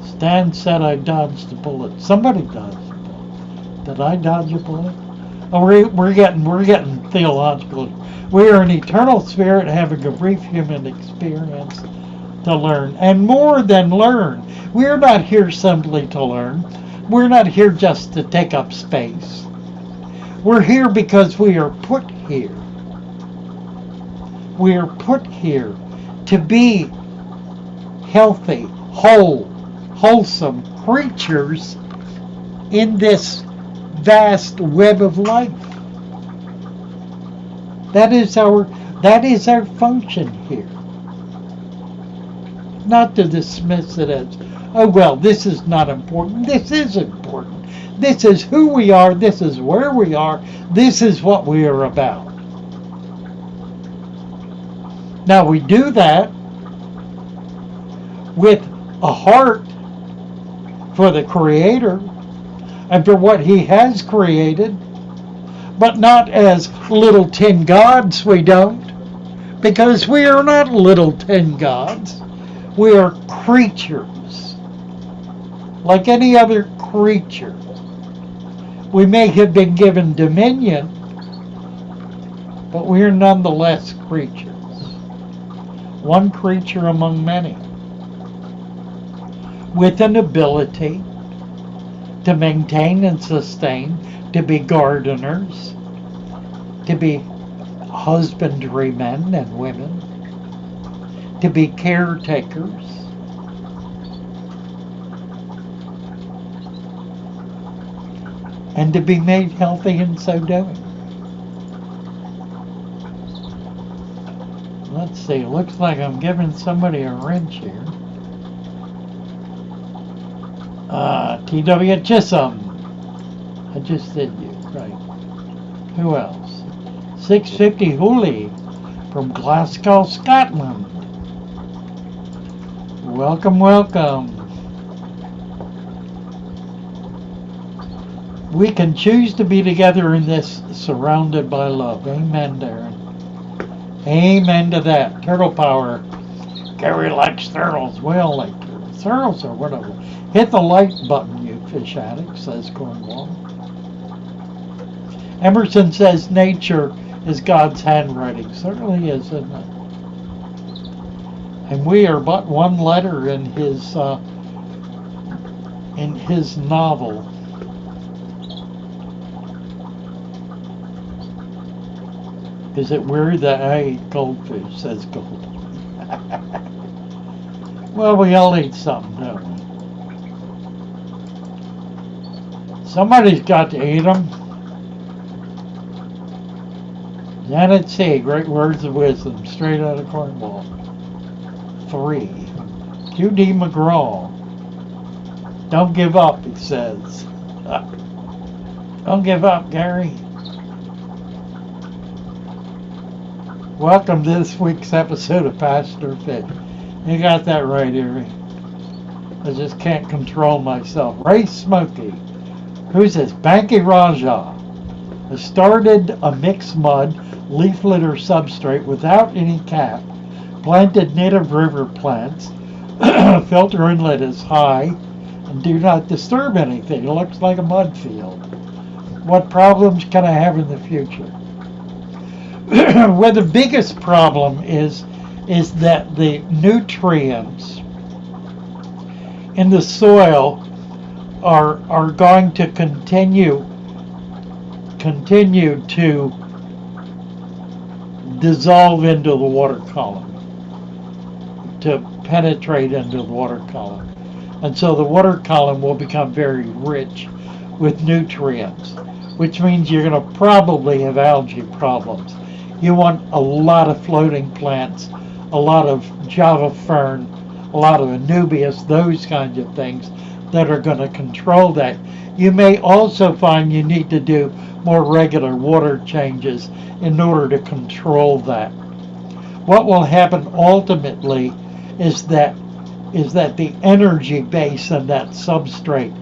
Speaker 1: Stan said I dodged a bullet. Somebody dodged a bullet. Did I dodge a bullet? Oh, we're getting theological. We are an eternal spirit having a brief human experience to learn. And more than learn. We're not here simply to learn. We're not here just to take up space. We're here because we are put here. We are put here to be healthy, wholesome creatures in this vast web of life. That is our function here. Not to dismiss it as, oh well, this is not important. This is important. This is who we are. This is where we are. This is what we are about. Now we do that with a heart for the Creator and for what He has created, but not as little tin gods. We don't, because we are not little tin gods. We are creatures, like any other creature. We may have been given dominion, but we are nonetheless creatures. One creature among many, with an ability to maintain and sustain, to be gardeners, to be husbandry-men and women, to be caretakers, and to be made healthy in so doing. Let's see, looks like I'm giving somebody a wrench here. T.W. Chisholm. I just did you, right. Who else? 650 Hooley from Glasgow, Scotland. Welcome, welcome. We can choose to be together in this, surrounded by love. Amen, Darren. Amen to that. Turtle power. Gary likes turtles. We all like turtles. Turtles are whatever. Hit the like button, you fish addict, says Cornwall. Emerson says nature is God's handwriting. Certainly is, isn't it? And we are but one letter in his novel. Is it weird that I eat goldfish, says Gold? Well, we all eat something, don't we? Somebody's got to eat them. Janet C., great words of wisdom, straight out of Cornwall. 3. Q.D. McGraw. Don't give up, he says. Don't give up, Gary. Welcome to this week's episode of Pastor Fit. You got that right, Erie. I just can't control myself. Ray Smokey. Who's this? Banky Raja. I started a mixed mud leaf litter substrate without any cap. Planted native river plants. Filter inlet is high. And do not disturb anything. It looks like a mud field. What problems can I have in the future? Well, the biggest problem is that the nutrients in the soil are going to continue to dissolve into the water column, to penetrate into the water column. And so the water column will become very rich with nutrients, which means you're going to probably have algae problems. You want a lot of floating plants, a lot of Java fern, a lot of Anubias, those kinds of things that are going to control that. You may also find you need to do more regular water changes in order to control that. What will happen ultimately is that the energy base in that substrate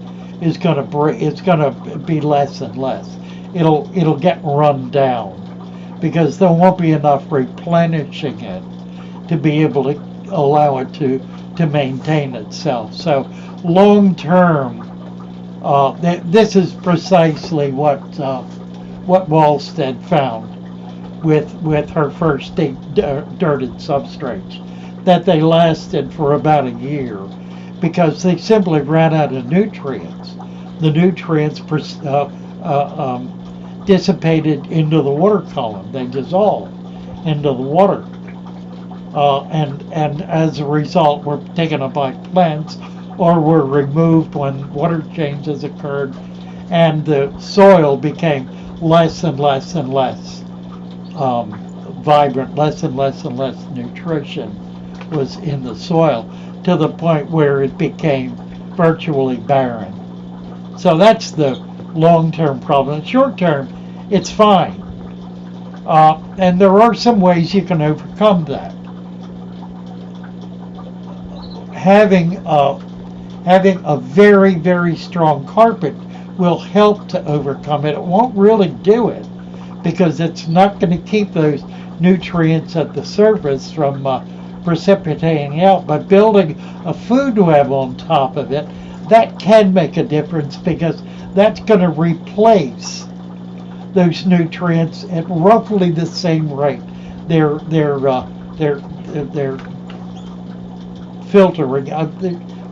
Speaker 1: is going to be less and less. It'll get run down because there won't be enough replenishing it to be able to allow it to maintain itself. So long term, this is precisely what Wallstead found with her first dirted substrates, that they lasted for about a year because they simply ran out of nutrients. The nutrients dissipated into the water column. They dissolved into the water. And as a result, were taken up by plants or were removed when water changes occurred, and the soil became less and less and less vibrant, less and less and less nutrition was in the soil, to the point where it became virtually barren. So that's the long-term problem. Short-term, it's fine. And there are some ways you can overcome that. Having a very, very strong carpet will help to overcome it. It won't really do it because it's not going to keep those nutrients at the surface from precipitating out. But building a food web on top of it, that can make a difference because that's going to replace those nutrients at roughly the same rate. They're filtering.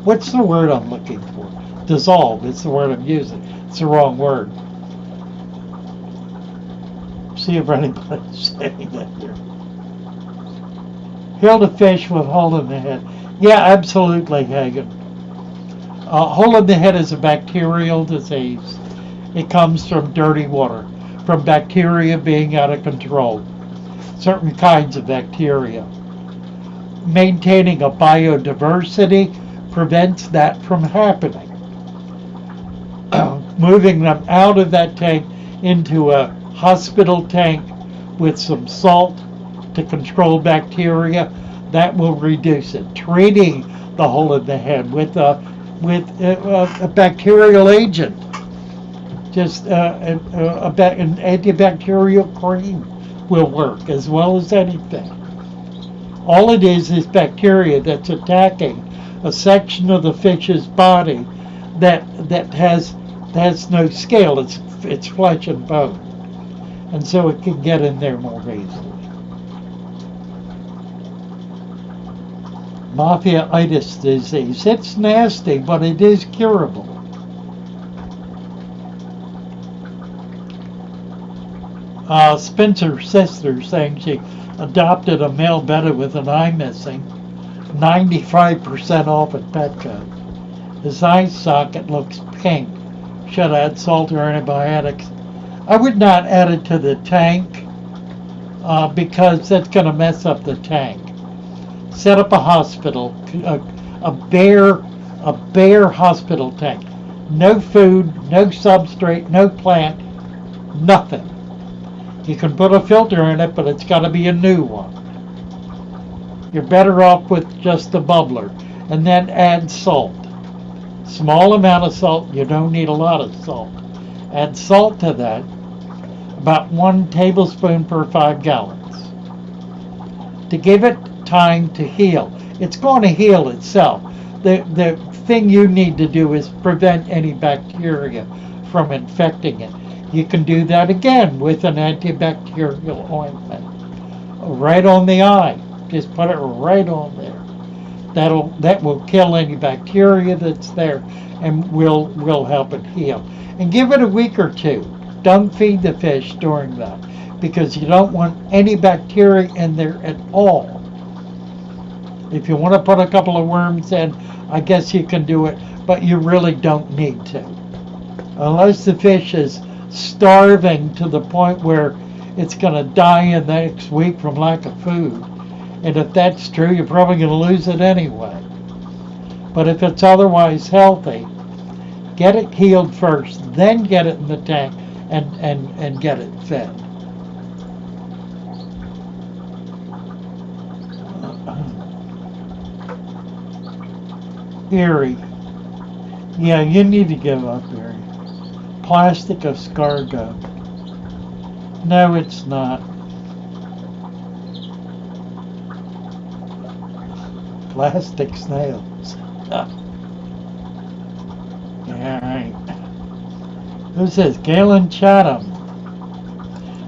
Speaker 1: What's the word I'm looking for? Dissolve is the word I'm using. It's the wrong word. See if anybody's saying that here. Killed a fish with hole in the head. Yeah, absolutely, Hagen. Hole in the head is a bacterial disease. It comes from dirty water, from bacteria being out of control. Certain kinds of bacteria. Maintaining a biodiversity prevents that from happening. Moving them out of that tank into a hospital tank with some salt to control bacteria, that will reduce it. Treating the hole in the head with a bacterial agent, just an antibacterial cream will work as well as anything. All it is bacteria that's attacking a section of the fish's body that has no scale. It's flesh and bone, and so it can get in there more easily. Mafia-itis disease. It's nasty, but it is curable. Spencer's sister saying she adopted a male betta with an eye missing, 95% off at Petco. His eye socket looks pink. Should I add salt or antibiotics? I would not add it to the tank because that's going to mess up the tank. Set up a hospital, a bare hospital tank. No food, no substrate, no plant, nothing. You can put a filter in it, but it's got to be a new one. You're better off with just a bubbler, and then add salt. Small amount of salt. You don't need a lot of salt. Add salt to that, about 1 tablespoon per 5 gallons, to give it time to heal. It's going to heal itself. The thing you need to do is prevent any bacteria from infecting it. You can do that again with an antibacterial ointment. Right on the eye. Just put it right on there. That will kill any bacteria that's there and will help it heal. And give it a week or 2. Don't feed the fish during that, because you don't want any bacteria in there at all. If you want to put a couple of worms in, I guess you can do it, but you really don't need to. Unless the fish is starving to the point where it's going to die in the next week from lack of food. And if that's true, you're probably going to lose it anyway. But if it's otherwise healthy, get it healed first, then get it in the tank and get it fed. Erie. Yeah, you need to give up, Erie. Plastic escargot. No, it's not. Plastic snails. Alright. Who says? Galen Chatham.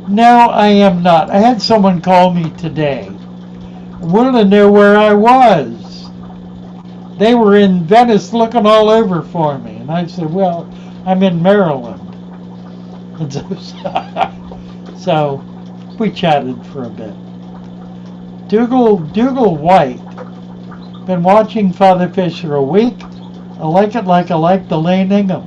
Speaker 1: No, I am not. I had someone call me today. Wanted to know where I was. They were in Venice looking all over for me. And I said, well, I'm in Maryland. And so we chatted for a bit. Dougal White. Been watching Father Fish for a week. I like it like I like the Lane Ingham.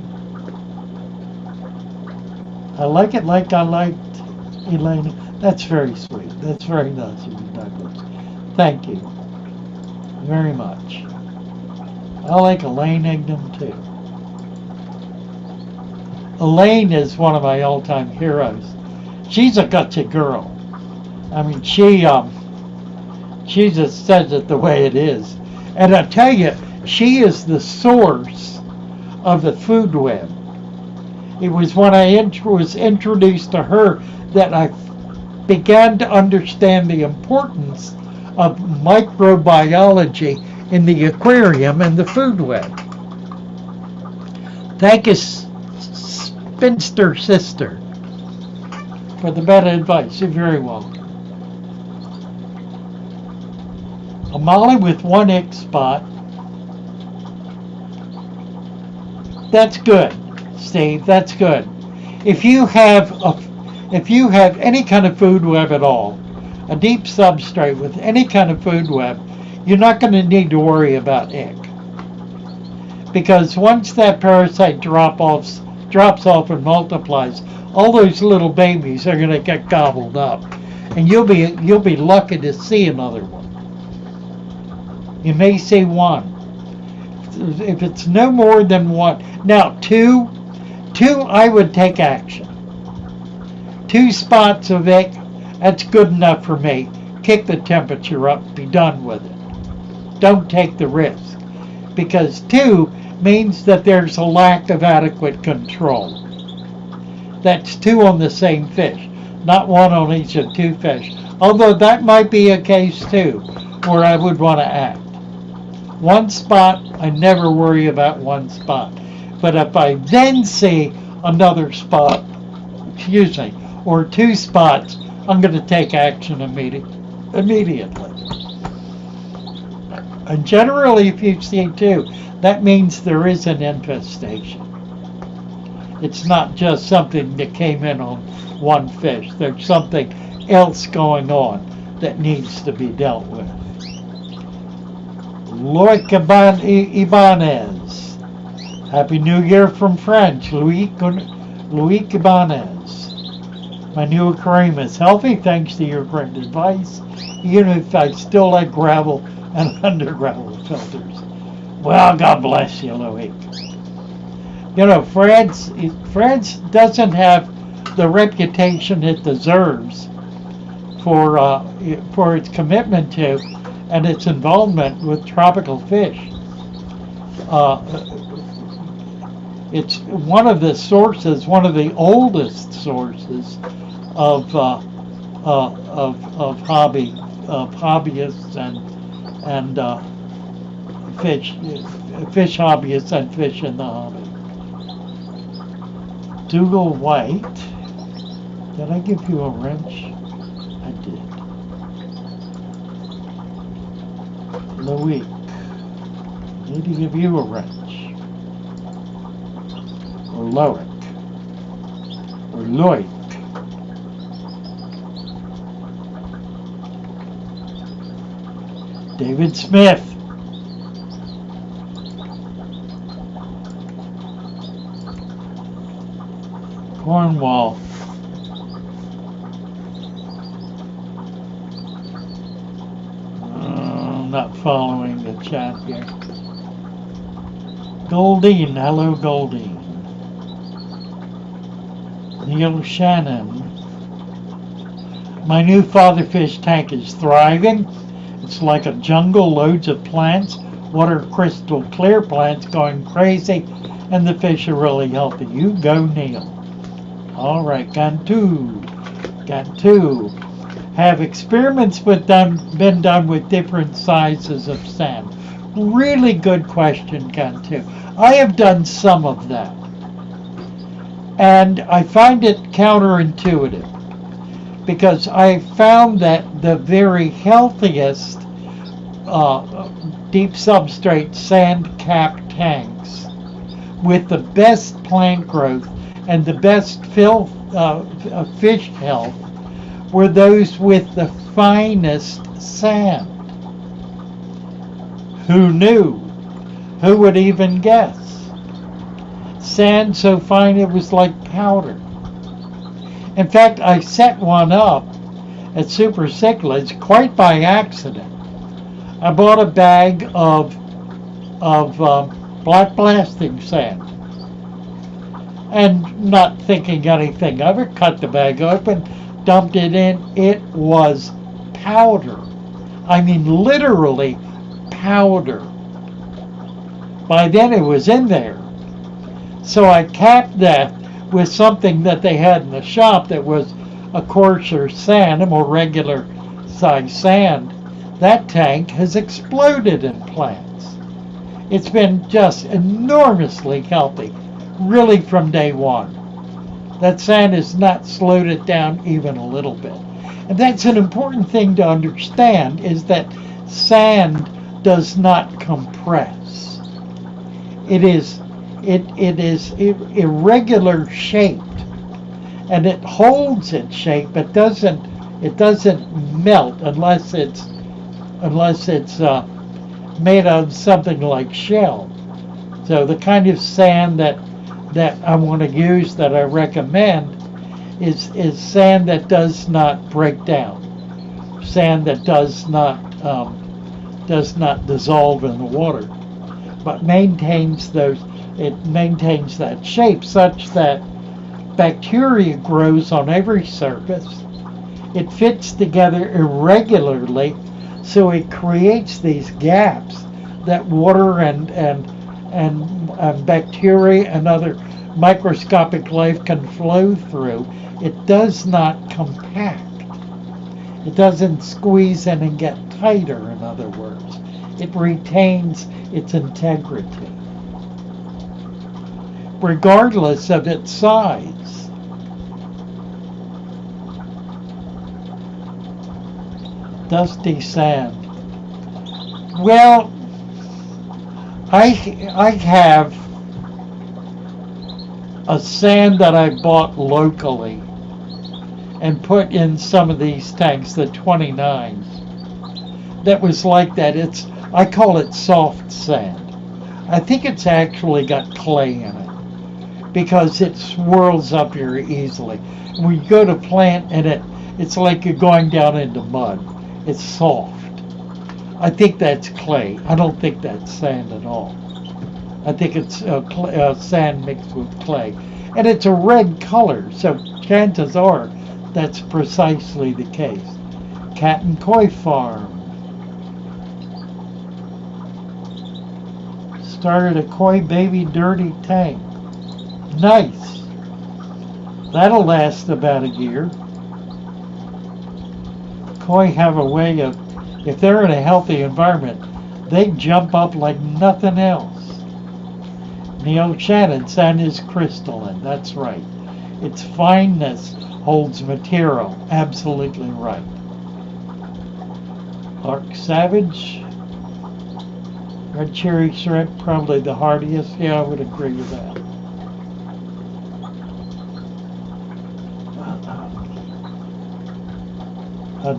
Speaker 1: I like it like I liked Elaine. That's very sweet. That's very nice of you, Douglas. Thank you very much. I like Elaine Ingham too. Elaine is one of my all-time heroes. She's a gutsy girl. I mean, she just says it the way it is. And I tell you, she is the source of the food web. It was when I was introduced to her that I began to understand the importance of microbiology in the aquarium and the food web. Thank you, spinster sister, for the better advice. You're very welcome. A molly with 1 ick spot. That's good, Steve. That's good. If you have any kind of food web at all, a deep substrate with any kind of food web, you're not going to need to worry about ick. Because once that parasite drops off and multiplies, all those little babies are going to get gobbled up, and you'll be lucky to see another one. You may see 1. If it's no more than 1, now 2, I would take action. 2 spots of ick, that's good enough for me. Kick the temperature up, be done with it. Don't take the risk, because 2 means that there's a lack of adequate control. That's 2 on the same fish, not 1 on each of 2 fish. Although that might be a case too, where I would want to act. 1 spot, I never worry about 1 spot. But if I then see another spot, or 2 spots, I'm going to take action immediately. And generally, if you see 2, that means there is an infestation. It's not just something that came in on 1 fish. There's something else going on that needs to be dealt with. Loic Ibanez. Happy New Year from France. Loic Ibanez. My new aquarium is healthy thanks to your great advice, even if I still like gravel and under gravel filters. Well, God bless you, Loic. You know, France doesn't have the reputation it deserves for its commitment to and its involvement with tropical fish. It's one of the sources, one of the oldest sources of hobbyists and fish hobbyists and fish in the hobby. Dougal White. Did I give you a wrench? I did. Loic. Need to give you a wrench. Or Loic. Or Loic. David Smith. Cornwall. I'm not following the chat here. Goldine. Hello, Goldine. Neil Shannon. My new fatherfish tank is thriving. It's like a jungle, loads of plants, water crystal clear plants going crazy, and the fish are really healthy. You go, Neil. All right, Cantu. Have experiments been done with different sizes of sand? Really good question, Cantu. I have done some of that, and I find it counterintuitive, because I found that the very healthiest deep substrate sand-capped tanks with the best plant growth and the best fish health were those with the finest sand. Who knew? Who would even guess? Sand so fine it was like powder. In fact, I set one up at Super Cichlids quite by accident. I bought a bag of black blasting sand, and not thinking anything of it, cut the bag open, dumped it in. It was powder. I mean, literally powder. By then it was in there. So I capped that with something that they had in the shop that was a coarser sand, a more regular size sand. That tank has exploded in plants. It's been just enormously healthy, really from day one. That sand has not slowed it down even a little bit. And that's an important thing to understand, is that sand does not compress. It is irregular shaped, and it holds its shape, but it doesn't melt unless it's made of something like shell. So the kind of sand that I want to use, that I recommend, is sand that does not break down, sand that does not dissolve in the water, but maintains that shape such that bacteria grows on every surface. It fits together irregularly, so it creates these gaps that water and bacteria and other microscopic life can flow through. It does not compact. It doesn't squeeze in and get tighter, in other words. It retains its integrity, regardless of its size. Dusty sand. Well, I have a sand that I bought locally and put in some of these tanks, the 29s, that was like that. I call it soft sand. I think it's actually got clay in it, because it swirls up here easily. When you go to plant in it, it's like you're going down into mud. It's soft. I think that's clay. I don't think that's sand at all. I think it's sand mixed with clay. And it's a red color, so chances are that's precisely the case. Cat and Koi Farm. Started a koi baby dirty tank. Nice. That'll last about a year. Koi have a way of, if they're in a healthy environment, they jump up like nothing else. Neil Shannon, sand is crystalline. That's right. Its fineness holds material. Absolutely right. Lark Savage. Red cherry shrimp, probably the hardiest. Yeah, I would agree with that.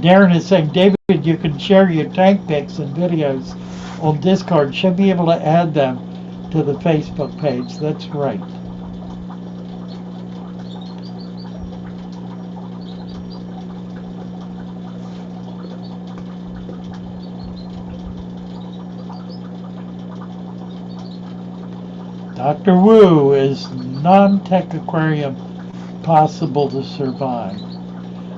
Speaker 1: Darren is saying, David, you can share your tank pics and videos on Discord. Should be able to add them to the Facebook page. That's right. Dr. Wu, is non-tech aquarium possible to survive?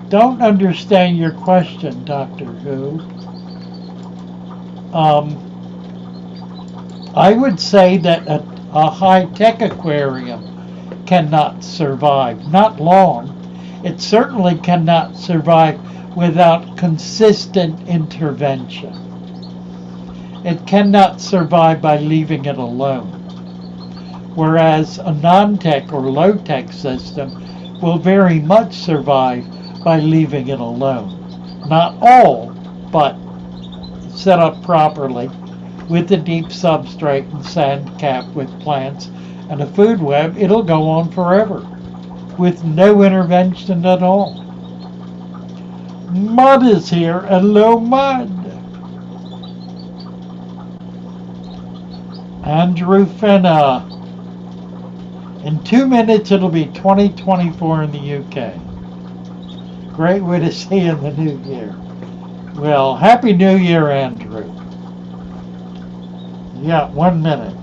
Speaker 1: Don't understand your question, Dr. Wu. I would say that a high-tech aquarium cannot survive. Not long. It certainly cannot survive without consistent intervention. It cannot survive by leaving it alone. Whereas a non-tech or low-tech system will very much survive by leaving it alone. Not all, but set up properly with the deep substrate and sand cap with plants and a food web, it'll go on forever with no intervention at all. Mud is here. Hello, Mud. Andrew Fenna. In 2 minutes, it'll be 2024 in the UK. Great way to see in the new year. Well, Happy New Year, Andrew. Yeah, 1 minute.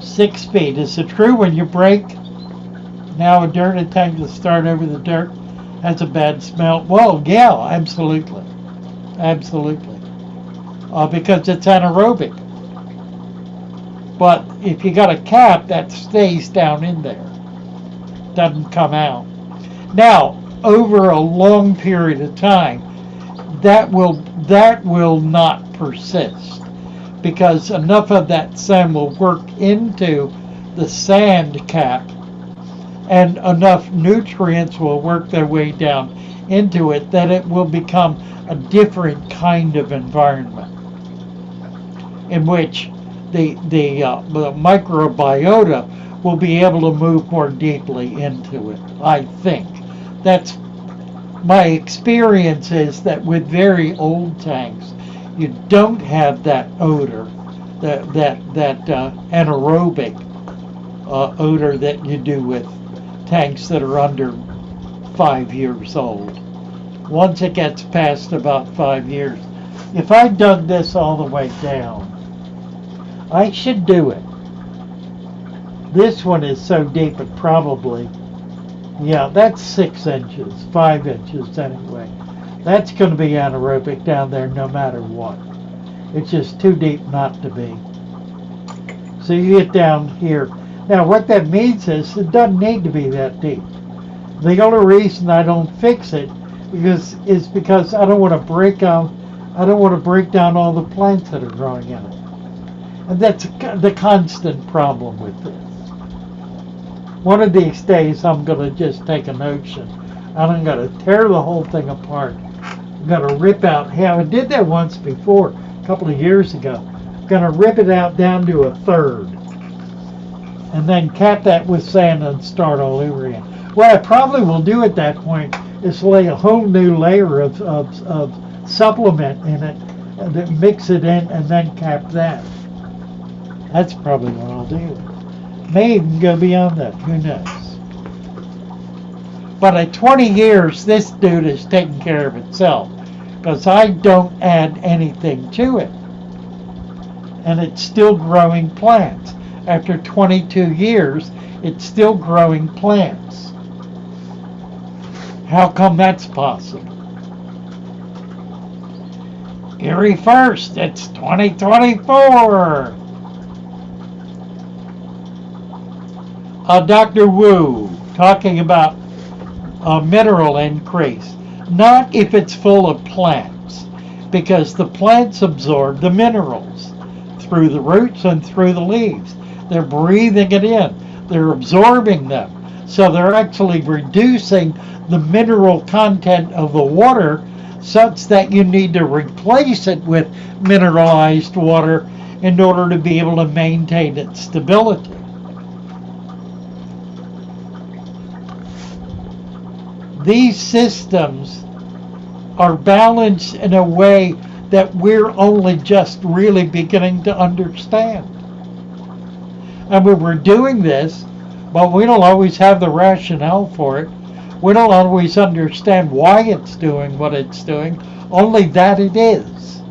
Speaker 1: 6 feet. Is it true when you break now a dirt tank to start over the dirt has a bad smell? Well, yeah, absolutely. Absolutely. Because it's anaerobic. But if you got a cap, that stays down in there. Doesn't come out. Now, over a long period of time, that will not persist because enough of that sand will work into the sand cap and enough nutrients will work their way down into it that it will become a different kind of environment in which the microbiota will be able to move more deeply into it. I think that's my experience is that with very old tanks, you don't have that odor, that anaerobic odor that you do with tanks that are under 5 years old. Once it gets past about 5 years, if I dug this all the way down, I should do it. This one is so deep it probably, yeah, that's 6 inches, 5 inches anyway. That's going to be anaerobic down there no matter what. It's just too deep not to be. So you get down here. Now what that means is it doesn't need to be that deep. The only reason I don't fix it is because I don't want to break down all the plants that are growing in it. And that's the constant problem with this. One of these days I'm going to just take a notion and I'm going to tear the whole thing apart. I'm going to rip out, I did that once before, a couple of years ago. I'm going to rip it out down to a third and then cap that with sand and start all over again. What I probably will do at that point is lay a whole new layer of supplement in it and mix it in and then cap that. That's probably what I'll do. May even go beyond that, who knows. But at 20 years, this dude is taking care of itself because I don't add anything to it. And it's still growing plants. After 22 years, it's still growing plants. How come that's possible? Erie 1st, it's 2024. Dr. Wu talking about mineral increase. Not if it's full of plants, because the plants absorb the minerals through the roots and through the leaves. They're breathing it in. They're absorbing them. So they're actually reducing the mineral content of the water such that you need to replace it with mineralized water in order to be able to maintain its stability. These systems are balanced in a way that we're only just really beginning to understand. And we're doing this, but we don't always have the rationale for it. We don't always understand why it's doing what it's doing, only that it is.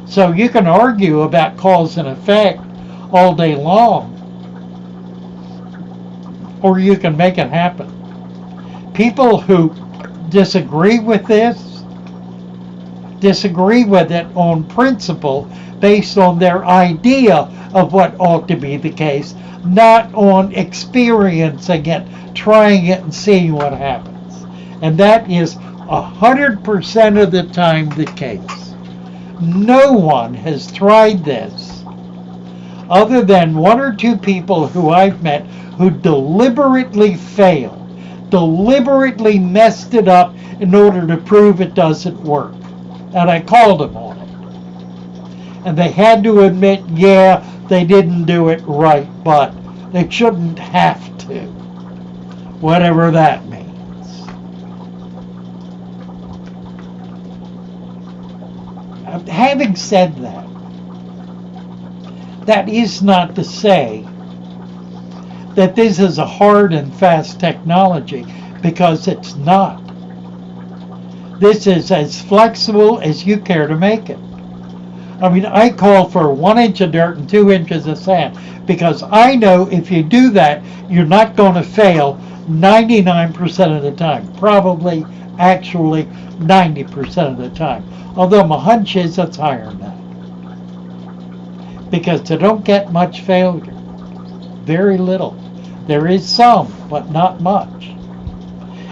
Speaker 1: So you can argue about cause and effect all day long, or you can make it happen. People who disagree with this, disagree with it on principle based on their idea of what ought to be the case, not on experiencing it, trying it, and seeing what happens. And that is 100% of the time the case. No one has tried this other than one or two people who I've met who deliberately failed, deliberately messed it up in order to prove it doesn't work. And I called them on it. And they had to admit, yeah, they didn't do it right, but they shouldn't have to. Whatever that means. Having said that, that is not to say that this is a hard and fast technology, because it's not. This is as flexible as you care to make it. I mean, I call for 1 inch of dirt and 2 inches of sand, because I know if you do that, you're not going to fail 99% of the time. Probably, actually, 90% of the time. Although my hunch is it's higher than that. Because they don't get much failure. Very little. There is some, but not much.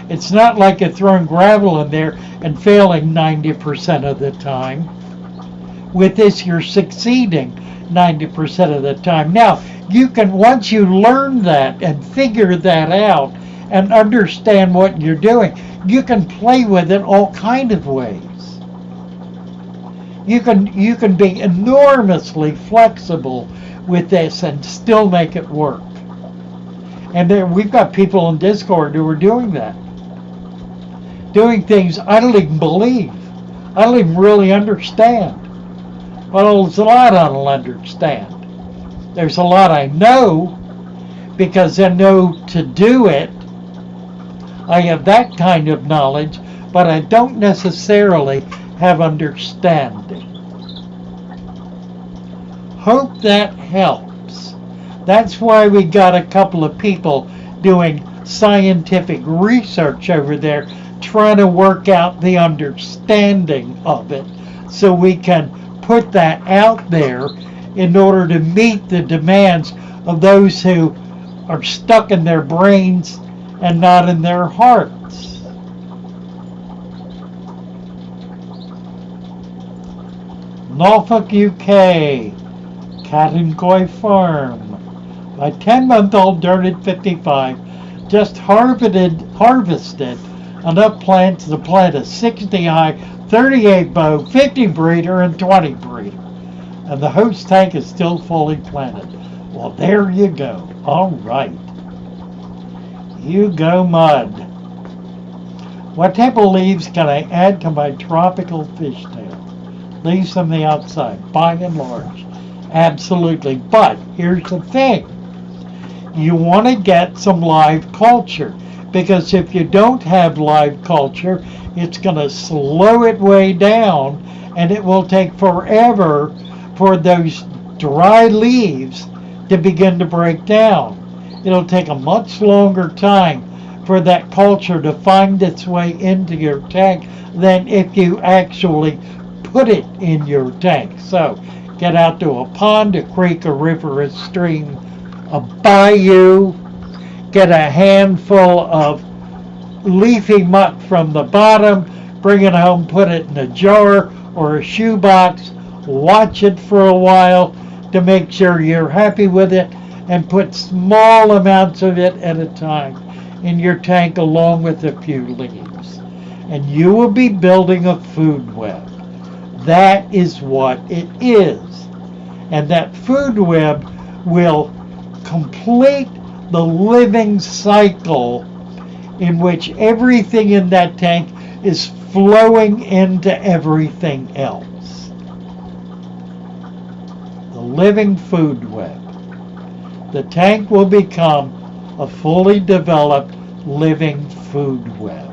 Speaker 1: It's not like you're throwing gravel in there and failing 90% of the time. With this, you're succeeding 90% of the time. Now, you can, once you learn that and figure that out and understand what you're doing, you can play with it all kind of ways. You can be enormously flexible with this and still make it work. And there, we've got people in Discord who are doing that. Doing things I don't even believe. I don't even really understand. Well, there's a lot I don't understand. There's a lot I know, because I know to do it. I have that kind of knowledge, but I don't necessarily have understanding. Hope that helps. That's why we got a couple of people doing scientific research over there, trying to work out the understanding of it, so we can put that out there in order to meet the demands of those who are stuck in their brains and not in their hearts. Norfolk, UK, Cat and Koi Farm. My 10-month-old dirted 55 just harvested enough plants to plant a 60 high, 38 bow, 50 breeder, and 20 breeder. And the host tank is still fully planted. Well, there you go. All right. You go, mud. What type of leaves can I add to my tropical fishtail? Leaves from the outside, by and large. Absolutely. But here's the thing. You want to get some live culture, because if you don't have live culture, it's going to slow it way down, and it will take forever for those dry leaves to begin to break down. It'll take a much longer time for that culture to find its way into your tank than if you actually put it in your tank. So get out to a pond, a creek, a river, a stream, a bayou, get a handful of leafy muck from the bottom, bring it home, put it in a jar or a shoebox, watch it for a while to make sure you're happy with it, and put small amounts of it at a time in your tank along with a few leaves. And you will be building a food web. That is what it is. And that food web will complete the living cycle in which everything in that tank is flowing into everything else. The living food web. The tank will become a fully developed living food web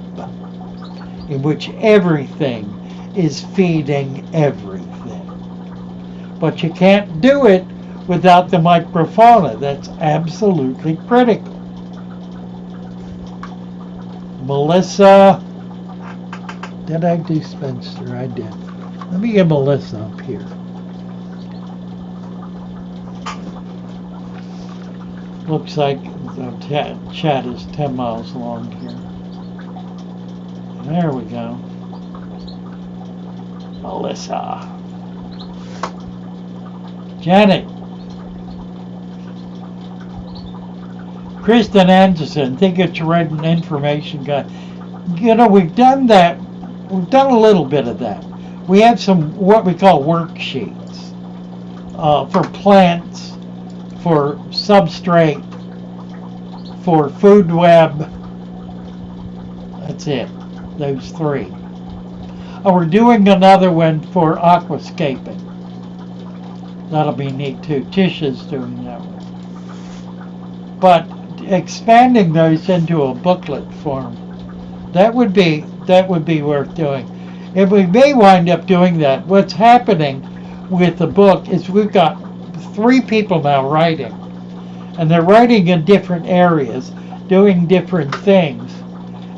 Speaker 1: in which everything is feeding everything. But you can't do it without the microfauna. That's absolutely critical. Melissa, did I do Spencer? I did. Let me get Melissa up here. Looks like the chat is 10 miles long here. There we go. Melissa. Janet. Kristen Anderson, think it's writing information guy. You know, we've done that. We've done a little bit of that. We have some what we call worksheets for plants, for substrate, for food web. That's it. Those three. Oh, we're doing another one for aquascaping. That'll be neat too. Tisha's doing that one. But expanding those into a booklet form, that would be worth doing. If we may wind up doing that, what's happening with the book is we've got 3 people now writing, and they're writing in different areas, doing different things.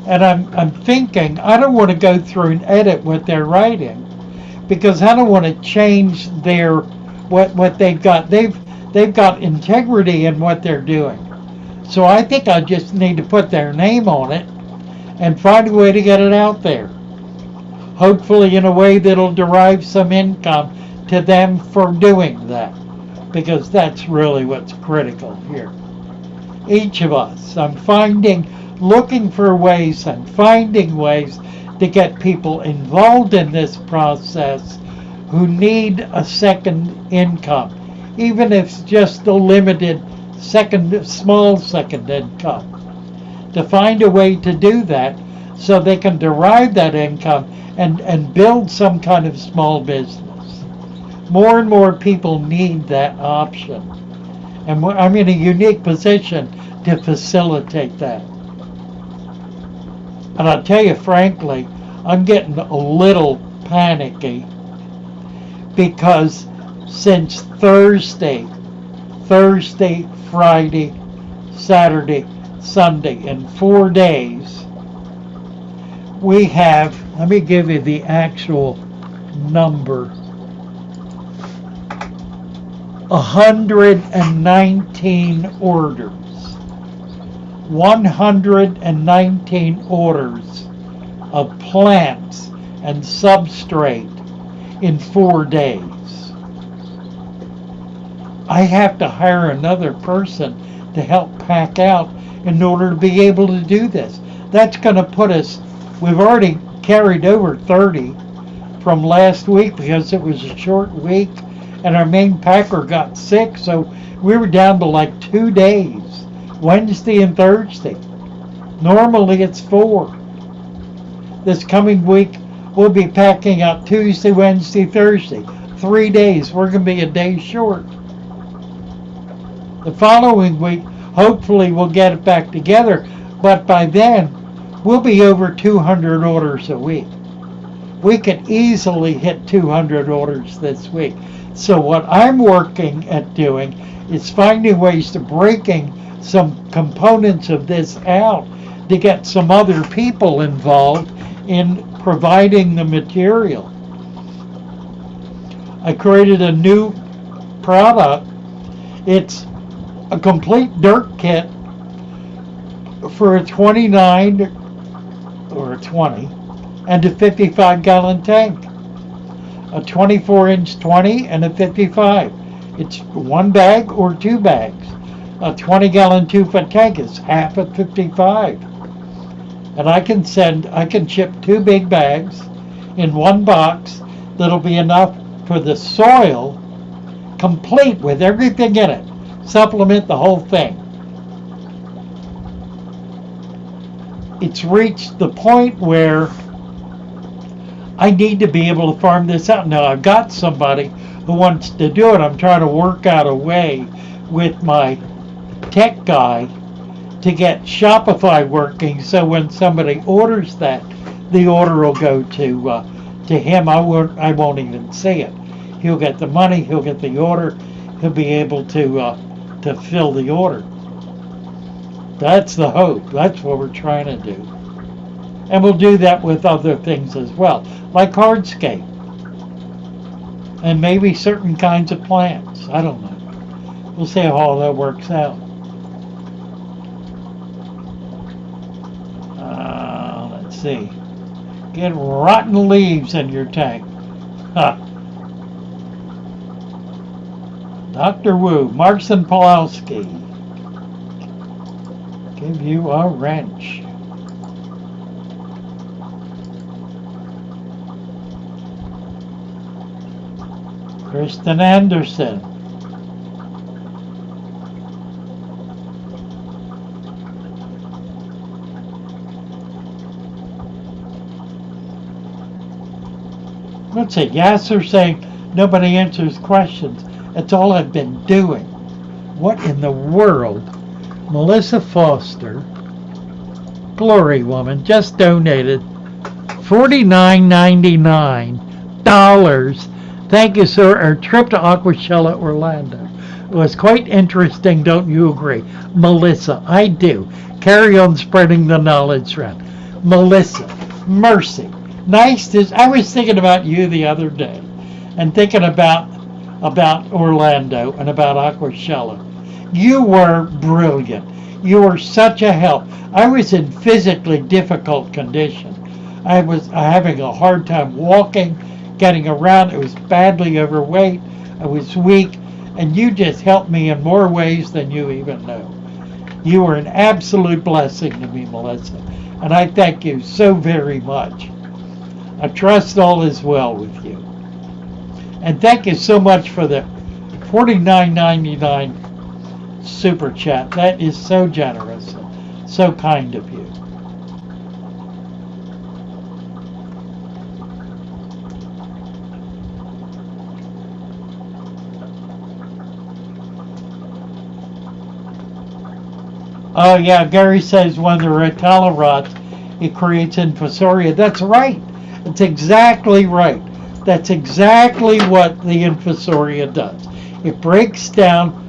Speaker 1: And I'm thinking I don't want to go through and edit what they're writing, because I don't want to change their what they've got. They've got integrity in what they're doing. So I think I just need to put their name on it and find a way to get it out there. Hopefully in a way that'll derive some income to them for doing that, because that's really what's critical here. Each of us, looking for ways and finding ways to get people involved in this process who need a second income, even if it's just a limited small second income, to find a way to do that so they can derive that income and build some kind of small business. More and more people need that option, and I'm in a unique position to facilitate that. And I'll tell you frankly, I'm getting a little panicky, because since Thursday, Friday, Saturday, Sunday, in 4 days, we have, let me give you the actual number, 119 orders. 119 orders of plants and substrate in 4 days. I have to hire another person to help pack out in order to be able to do this. That's going to put us, we've already carried over 30 from last week because it was a short week and our main packer got sick, so we were down to like 2 days, Wednesday and Thursday. Normally it's 4. This coming week we'll be packing out Tuesday, Wednesday, Thursday. 3 days. We're going to be a day short. The following week, hopefully we'll get it back together, but by then we'll be over 200 orders a week. We can easily hit 200 orders this week. So what I'm working at doing is finding ways to breaking some components of this out to get some other people involved in providing the material. I created a new product. It's a complete dirt kit for a 29 or a 20 and a 55-gallon tank. A 24-inch 20 and a 55. It's one bag or two bags. A 20-gallon 2-foot tank is half a 55. And I can ship 2 big bags in one box that'll be enough for the soil, complete with everything in it. Supplement the whole thing. It's reached the point where I need to be able to farm this out. Now I've got somebody who wants to do it. I'm trying to work out a way with my tech guy to get Shopify working, so when somebody orders that, the order will go to him. I won't even see it. He'll get the money, he'll get the order, he'll be able to fill the order. That's the hope. That's what we're trying to do. And we'll do that with other things as well, like hardscape. And maybe certain kinds of plants. I don't know. We'll see how all that works out. Let's see. Get rotten leaves in your tank. Huh. Dr. Wu, Markson Pulowski. Give you a wrench. Kristen Anderson. Let's see, Yasser saying nobody answers questions. That's all I've been doing. What in the world? Melissa Foster, Glory Woman, just donated $49.99. Thank you, sir. Our trip to Aquashella, Orlando was quite interesting, don't you agree? Melissa, I do. Carry on spreading the knowledge around. Melissa, mercy. Nice to, I was thinking about you the other day and thinking about Orlando and about Aquashella. You were brilliant. You were such a help. I was in physically difficult condition. I was having a hard time walking, getting around. I was badly overweight. I was weak. And you just helped me in more ways than you even know. You were an absolute blessing to me, Melissa. And I thank you so very much. I trust all is well with you. And thank you so much for the $49.99 super chat. That is so generous and so kind of you. Oh yeah, Gary says when the rotella rots, it creates infusoria. That's right. That's exactly right. That's exactly what the infusoria does. It breaks down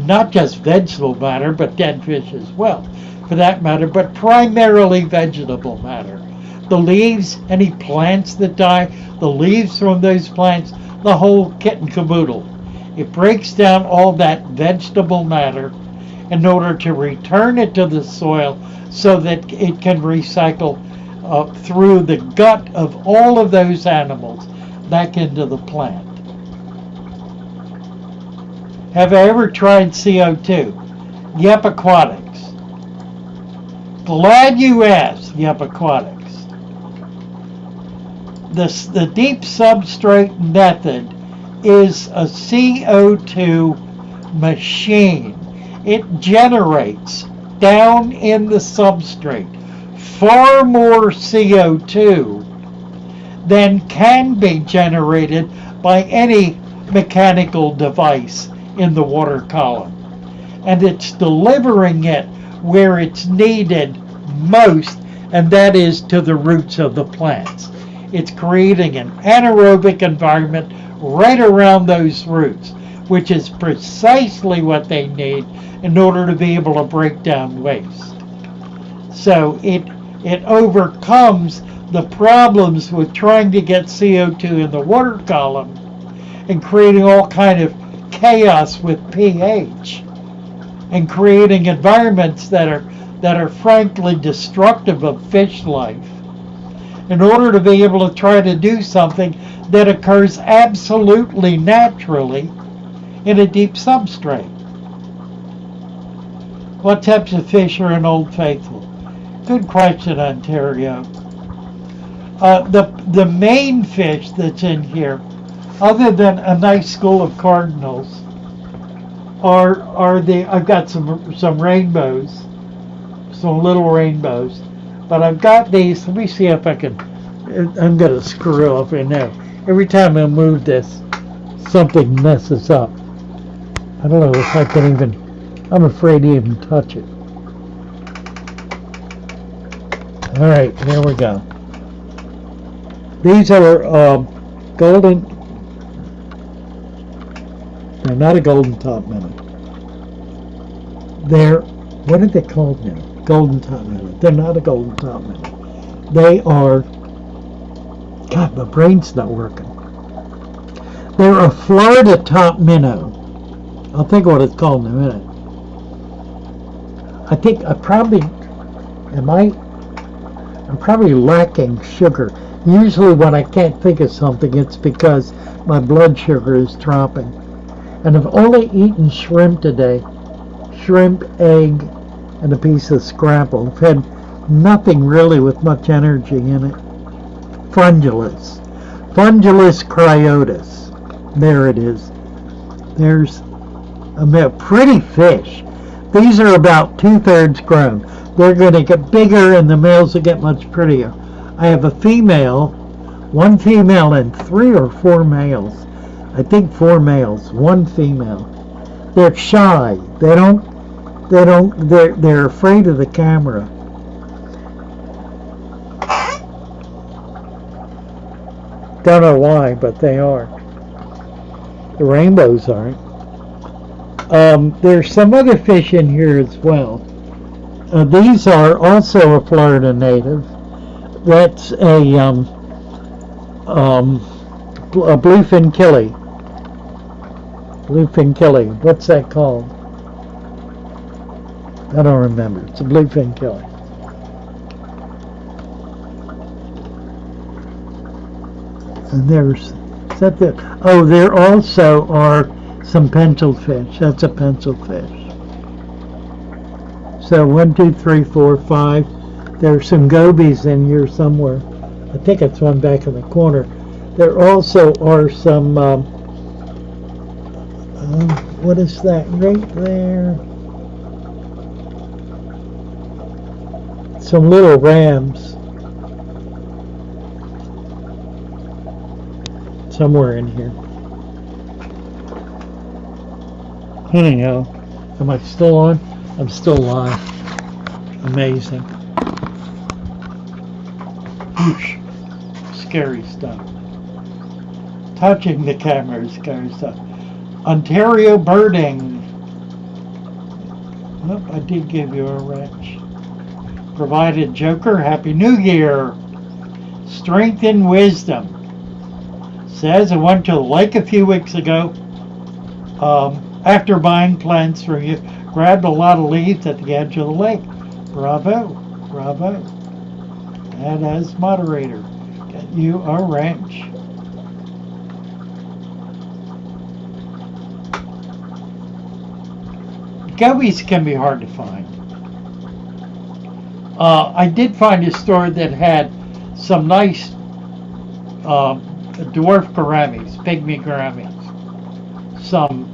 Speaker 1: not just vegetable matter, but dead fish as well, for that matter, but primarily vegetable matter. The leaves, any plants that die, the leaves from those plants, the whole kit and caboodle. It breaks down all that vegetable matter in order to return it to the soil so that it can recycle through the gut of all of those animals back into the plant. Have I ever tried CO2? Yep, Aquatics. Glad you asked, Yep, Aquatics. The deep substrate method is a CO2 machine. It generates down in the substrate far more CO2 than can be generated by any mechanical device in the water column. And it's delivering it where it's needed most, and that is to the roots of the plants. It's creating an anaerobic environment right around those roots, which is precisely what they need in order to be able to break down waste. So it overcomes the problems with trying to get CO2 in the water column and creating all kind of chaos with pH. and creating environments that are frankly destructive of fish life in order to be able to try to do something that occurs absolutely naturally in a deep substrate. What types of fish are in Old Faithful? Good question, Ontario. The main fish that's in here, other than a nice school of cardinals, are the, I've got some rainbows, some little rainbows, but I've got these. Let me see if I can. I'm gonna screw up in there. Every time I move this, something messes up. I don't know if I can even. I'm afraid to even touch it. All right, here we go. These are golden. They're not a golden top minnow. They're, what are they called now? Golden top minnow. They're not a golden top minnow. They are, God, my brain's not working. They're a Florida top minnow. I'll think of what it's called in a minute. I think I'm probably lacking sugar. Usually when I can't think of something, it's because my blood sugar is dropping. And I've only eaten shrimp today. Shrimp, egg, and a piece of scrapple. I've had nothing really with much energy in it. Fundulus. Fundulus cryotis. There it is. There's a pretty fish. These are about 2/3 grown. They're going to get bigger and the males will get much prettier. I have a female, one female and 3 or 4 males. I think 4 males, 1 female. They're shy. They're afraid of the camera. Don't know why, but they are. The rainbows aren't. There's some other fish in here as well. These are also a Florida native. That's a bluefin killie. Bluefin killie. What's that called? I don't remember. It's a bluefin killie. And there's, is that the, oh, there also are some pencil fish. That's a pencil fish. So 1, 2, 3, 4, 5. There's some gobies in here somewhere. I think it's one back in the corner. There also are some, what is that right there? Some little rams. Somewhere in here. Anyhow, am I still on? I'm still live. Amazing. Whoosh. Scary stuff. Touching the camera is scary stuff. Ontario birding. Nope, I did give you a wrench. Provided Joker, Happy New Year. Strength and wisdom. Says I went to the lake a few weeks ago. After buying plants from you, grabbed a lot of leaves at the edge of the lake. Bravo, bravo. And as moderator, get you a wrench. Gobies can be hard to find. I did find a store that had some nice dwarf gouramis, pygmy gouramis. Some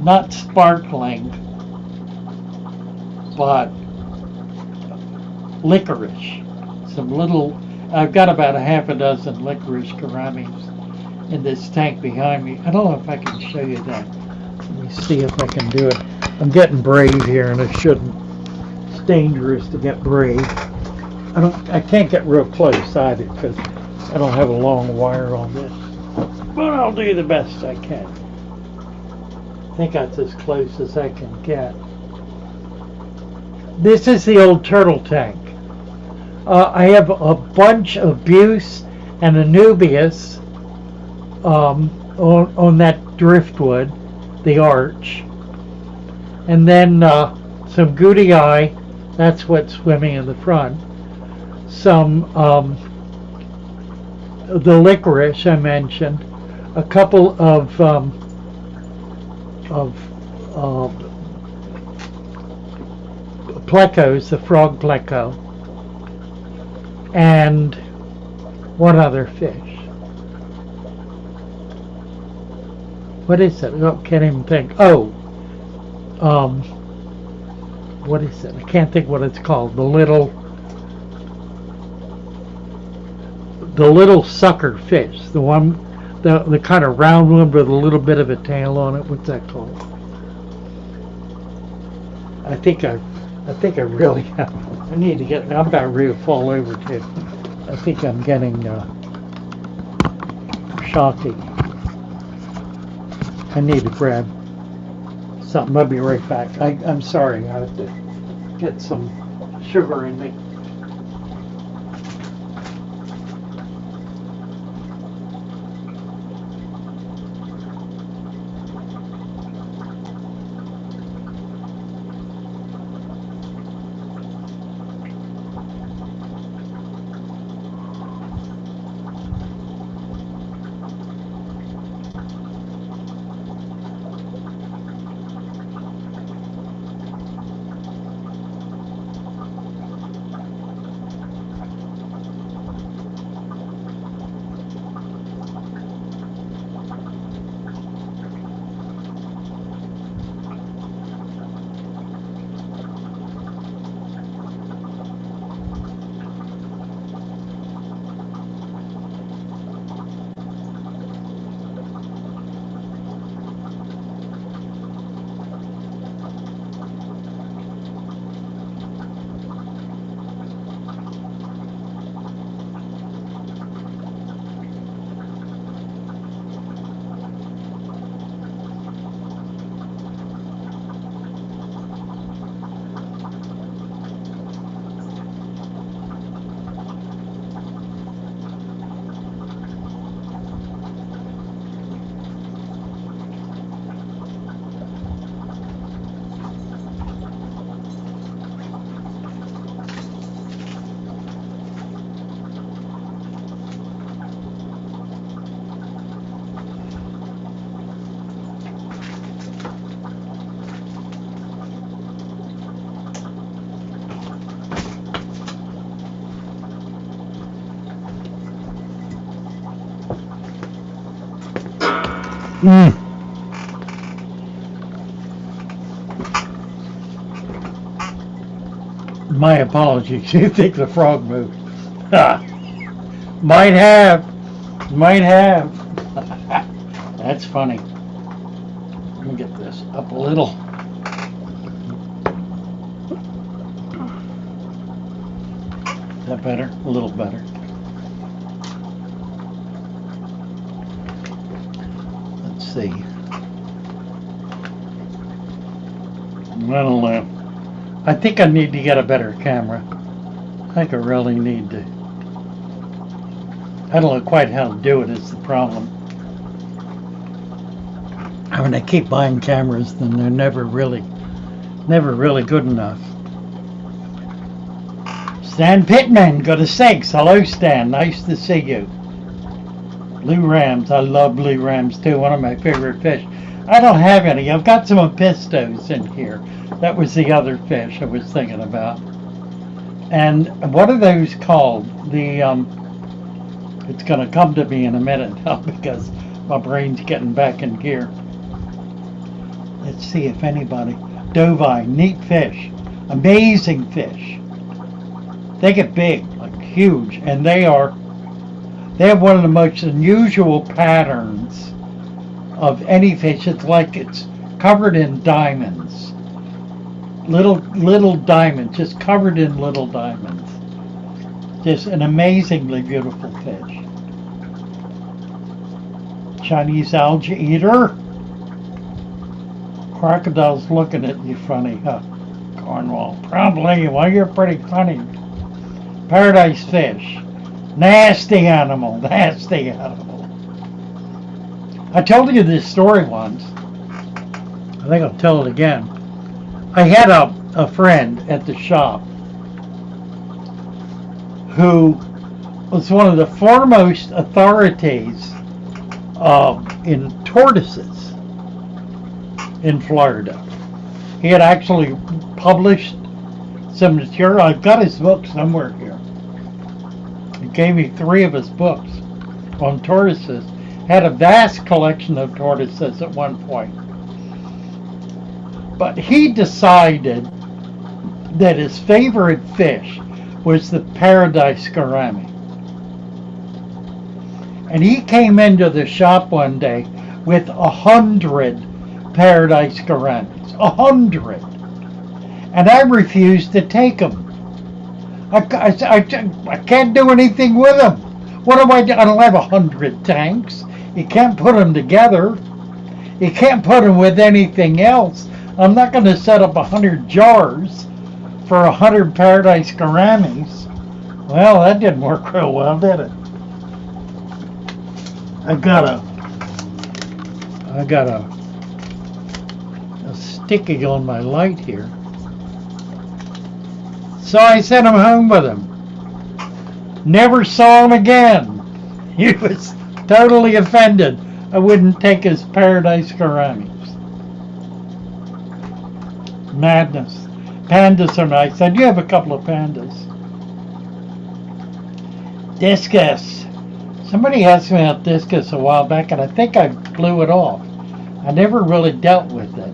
Speaker 1: not sparkling, but licorice. Some little, I've got about a half a dozen licorice gouramis in this tank behind me. I don't know if I can show you that. Let me see if I can do it. I'm getting brave here, and I shouldn't. It's dangerous to get brave. I can't get real close either because I don't have a long wire on this. But I'll do the best I can. I think that's as close as I can get. This is the old turtle tank. I have a bunch of Buse and Anubias on that driftwood, the arch. And then some goody eye, that's what's swimming in the front. Some the licorice I mentioned, a couple of plecos, the frog pleco, and one other fish. What is it? I can't even think. Oh, what is it? I can't think what it's called. The little sucker fish, the one, the kind of round one with a little bit of a tail on it. What's that called? I think I really have. I need to get. I'm about ready to fall over too. I think I'm getting shocky. I need to grab something. I'll be right back. I'm sorry. I have to get some sugar in me. My apologies. You think the frog moved? Might have. That's funny. Let me get this up a little. Is that better? A little better. Let's see. I don't know. I think I need to get a better camera. I think I really need to. I don't know quite how to do it is the problem. I mean, I keep buying cameras and they're never really good enough. Stan Pittman, go to Segs. Hello, Stan. Nice to see you. Blue rams. I love blue rams too. One of my favorite fish. I don't have any. I've got some opistos in here. That was the other fish I was thinking about. And what are those called? It's going to come to me in a minute now because my brain's getting back in gear. Let's see if anybody. Dovine, neat fish. Amazing fish. They get big, like huge, and they have one of the most unusual patterns of any fish. It's like it's covered in diamonds. Little diamonds, just covered in little diamonds. Just an amazingly beautiful fish. Chinese algae eater. Crocodile's looking at you funny, huh? Cornwall. Probably. Well, you're pretty funny. Paradise fish. Nasty animal. Nasty animal. I told you this story once. I think I'll tell it again. I had a friend at the shop who was one of the foremost authorities in tortoises in Florida. He had actually published some material. I've got his book somewhere here. He gave me 3 of his books on tortoises. Had a vast collection of tortoises at one point. But he decided that his favorite fish was the paradise gourami. And he came into the shop one day with 100 paradise gouramis. 100. And I refused to take them. I can't do anything with them. What do I do? I don't have 100 tanks. You can't put them together. You can't put them with anything else. I'm not going to set up 100 jars for 100 paradise gouramis. Well, that didn't work real well, did it? I got a sticky on my light here. So I sent him home with him. Never saw him again. He was totally offended I wouldn't take his paradise gouramis. Madness. Pandas are nice. I do have a couple of pandas. Discus. Somebody asked me about discus a while back, and I think I blew it off. I never really dealt with it.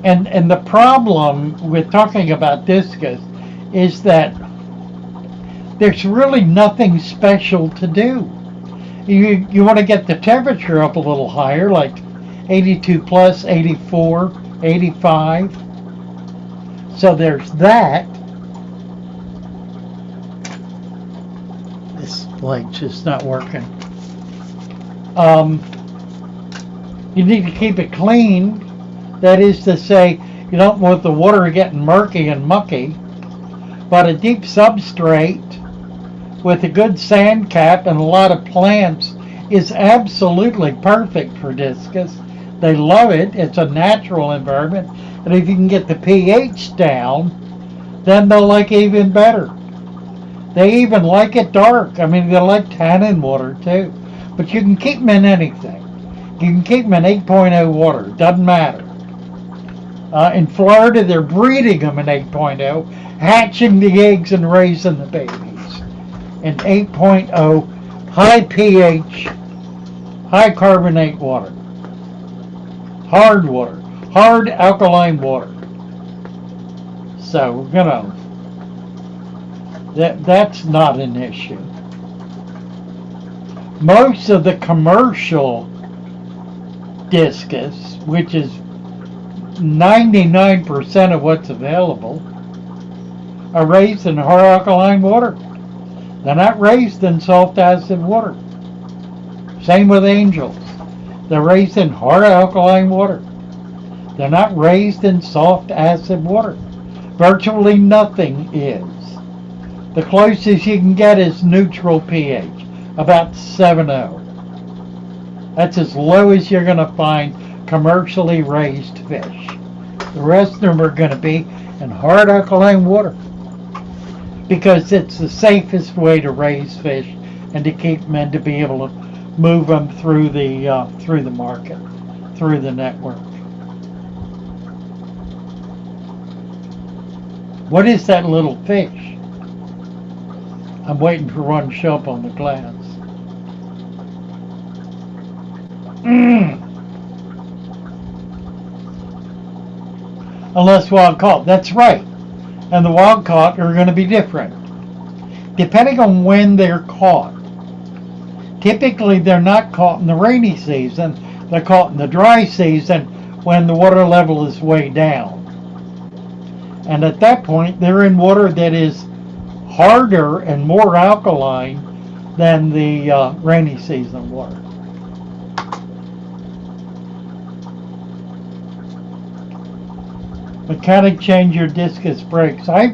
Speaker 1: And the problem with talking about discus is that there's really nothing special to do. You want to get the temperature up a little higher, like 82 plus, 84, 85. So there's that. This light's just not working. You need to keep it clean. That is to say, you don't want the water getting murky and mucky. But a deep substrate with a good sand cap and a lot of plants is absolutely perfect for discus. They love it. It's a natural environment. And if you can get the pH down, then they'll like it even better. They even like it dark. I mean, they like tannin water too. But you can keep them in anything. You can keep them in 8.0 water. Doesn't matter. In Florida, they're breeding them in 8.0, hatching the eggs and raising the babies in 8.0 high pH, high carbonate water, hard alkaline water. So, you know, that's not an issue. Most of the commercial discus, which is 99% of what's available, are raised in hard alkaline water. They're not raised in soft acid water. Same with angels. They're raised in hard alkaline water. They're not raised in soft acid water. Virtually nothing is. The closest you can get is neutral pH, about 7.0. That's as low as you're going to find commercially raised fish. The rest of them are going to be in hard alkaline water because it's the safest way to raise fish and to keep them and to be able to move them through the market, through the network. What is that little fish? I'm waiting for one to show up on the glass. Unless wild caught. That's right. And the wild caught are going to be different, depending on when they're caught. Typically, they're not caught in the rainy season. They're caught in the dry season when the water level is way down. And at that point, they're in water that is harder and more alkaline than the rainy season water. Mechanic change your discus brakes. I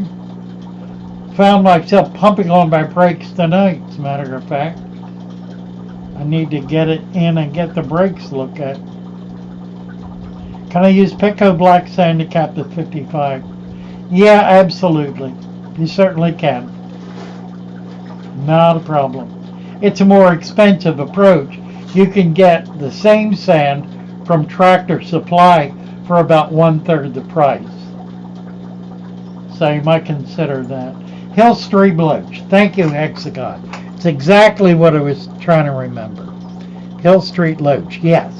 Speaker 1: Found myself pumping on my brakes tonight, as a matter of fact. I need to get it in and get the brakes looked at. Can I use Pico black sand to cap the 55? Yeah, absolutely. You certainly can. Not a problem. It's a more expensive approach. You can get the same sand from Tractor Supply for about 1/3 the price. So you might consider that. Hill Street Loach. Thank you, Hexagon. It's exactly what I was trying to remember. Hill Street Loach. Yes.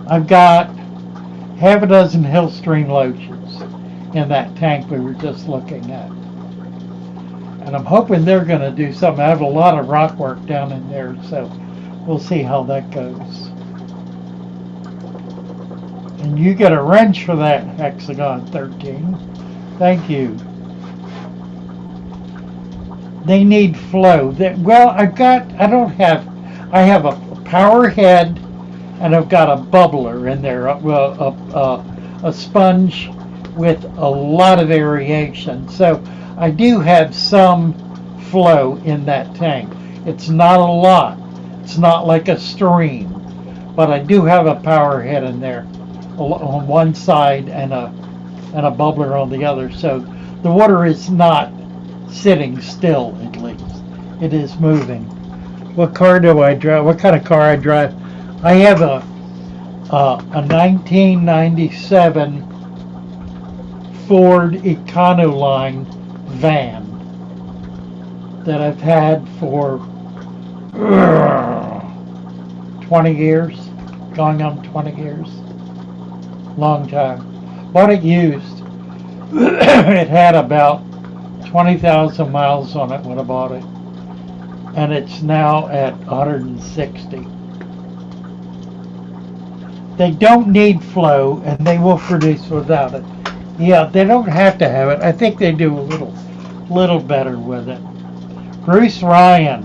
Speaker 1: I've got half a dozen Hill Stream Loaches in that tank we were just looking at. And I'm hoping they're going to do something. I have a lot of rock work down in there, so we'll see how that goes. And you get a wrench for that, Hexagon 13. Thank you. They need flow. Well, I have a power head, and I've got a bubbler in there, a sponge with a lot of variation. So I do have some flow in that tank. It's not a lot. It's not like a stream, but I do have a power head in there on one side and a bubbler on the other. So the water is not sitting still, at least. It is moving. What car do I drive? What kind of car I drive? I have a 1997 Ford Econoline van that I've had for 20 years, going on 20 years. Long time. Bought it used. It had about 20,000 miles on it when I bought it, and it's now at 160. They don't need flow, and they will produce without it. Yeah, they don't have to have it. I think they do a little better with it. Bruce Ryan.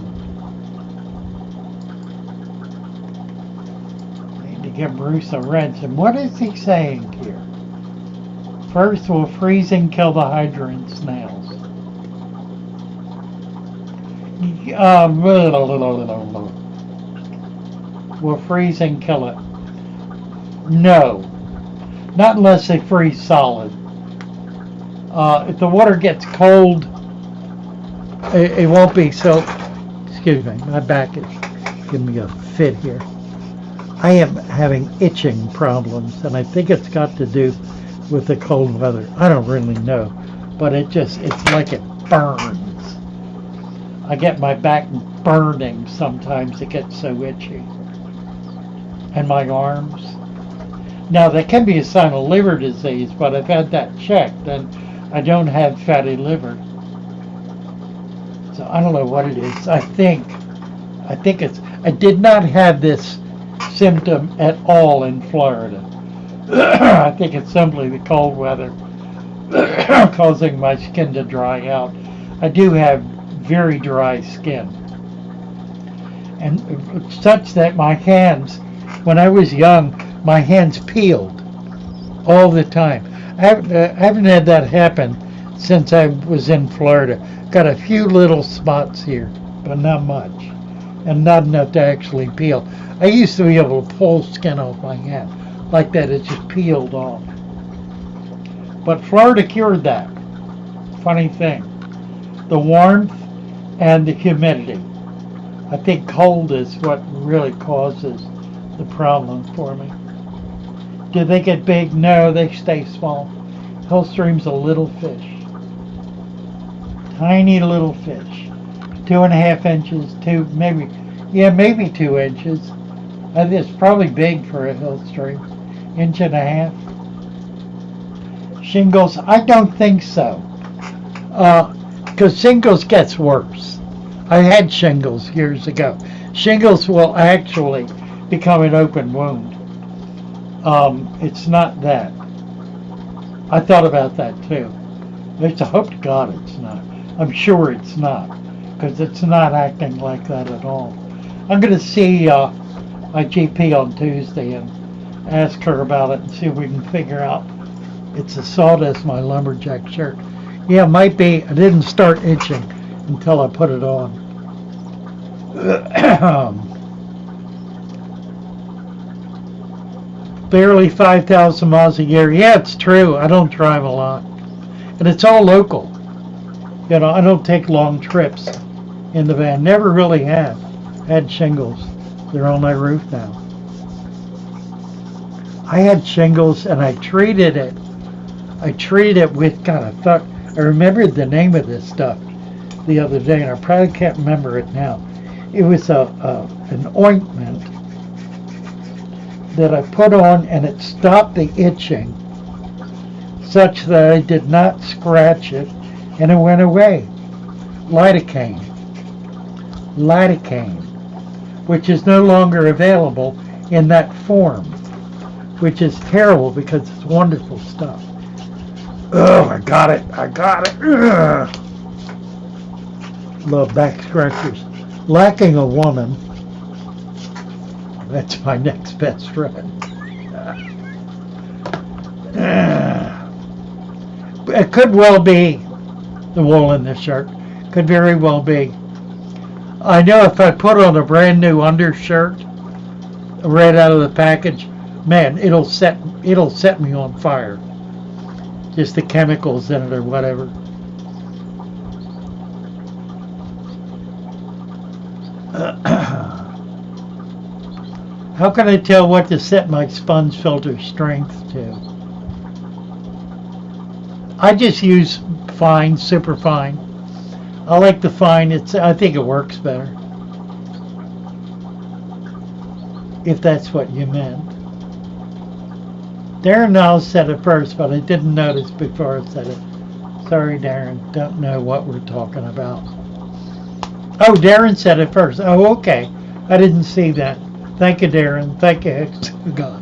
Speaker 1: Need to give Bruce a wrench. And what is he saying here? First, will freezing kill the hydrant snails? Will freezing kill it? No. Not unless they freeze solid. If the water gets cold, it won't be so... Excuse me, my back is giving me a fit here. I am having itching problems, and I think it's got to do with the cold weather. I don't really know, but it's like it burns. I get my back burning sometimes. It gets so itchy. And my arms. Now, that can be a sign of liver disease, but I've had that checked, and I don't have fatty liver. So I don't know what it is. I think it's... I did not have this symptom at all in Florida. I think it's simply the cold weather causing my skin to dry out. I do have very dry skin, and such that my hands, when I was young, my hands peeled all the time. I haven't had that happen since I was in Florida. Got a few little spots here, but not much, and not enough to actually peel. I used to be able to pull skin off my hand like that. It just peeled off. But Florida cured that. Funny thing. The warmth and the humidity. I think cold is what really causes the problem for me. Do they get big? No, they stay small. Hillstream's a little fish. Tiny little fish. 2.5 inches, maybe 2 inches. I think it's probably big for a Hillstream. 1.5 inches. Shingles, I don't think so. Because shingles gets worse. I had shingles years ago. Shingles will actually become an open wound. It's not that. I thought about that too. I hope to God it's not. I'm sure it's not, because it's not acting like that at all. I'm going to see my GP on Tuesday and ask her about it and see if we can figure out. It's the sawdust, my lumberjack shirt. Yeah, it might be. I didn't start itching until I put it on. Barely 5,000 miles a year. Yeah, it's true. I don't drive a lot. And it's all local. You know, I don't take long trips in the van. Never really have had shingles. They're on my roof now. I had shingles and I treated it. With, God, I remembered the name of this stuff the other day, and I probably can't remember it now. It was an ointment that I put on, and it stopped the itching such that I did not scratch it, and it went away. Lidocaine, which is no longer available in that form, which is terrible because it's wonderful stuff. Oh, I got it. Ugh. Love back scratchers. Lacking a woman. That's my next best friend. It could well be the wool in this shirt. Could very well be. I know if I put on a brand new undershirt right out of the package, man, it'll set me on fire. Just the chemicals in it or whatever. How can I tell what to set my sponge filter strength to? I just use fine, super fine. I like the fine. I think it works better. If that's what you meant. Darren Niles said it first, but I didn't notice before I said it. Sorry, Darren. Don't know what we're talking about. Oh, Darren said it first. Oh, okay. I didn't see that. Thank you, Darren. Thank you, God.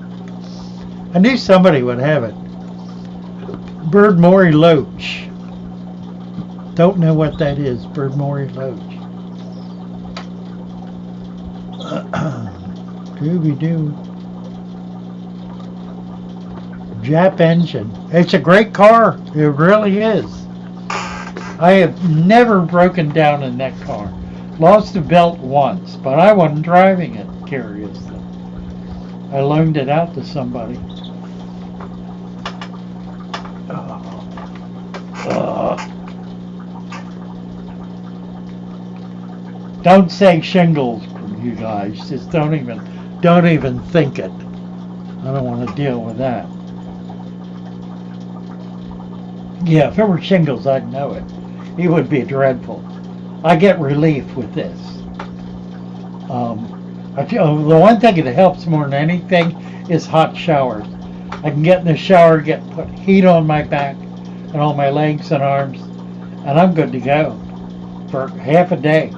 Speaker 1: I knew somebody would have it. Bird Maury Loach. Don't know what that is. Bird Maury Loach. Dooby-doo. Jap engine. It's a great car. It really is. I have never broken down in that car. Lost a belt once, but I wasn't driving it, curiously. I loaned it out to somebody. Don't say shingles, you guys. Just don't even think it. I don't want to deal with that. Yeah, if it were shingles, I'd know it. It would be dreadful. I get relief with this. The one thing that helps more than anything is hot showers. I can get in the shower, put heat on my back and on my legs and arms, and I'm good to go for half a day.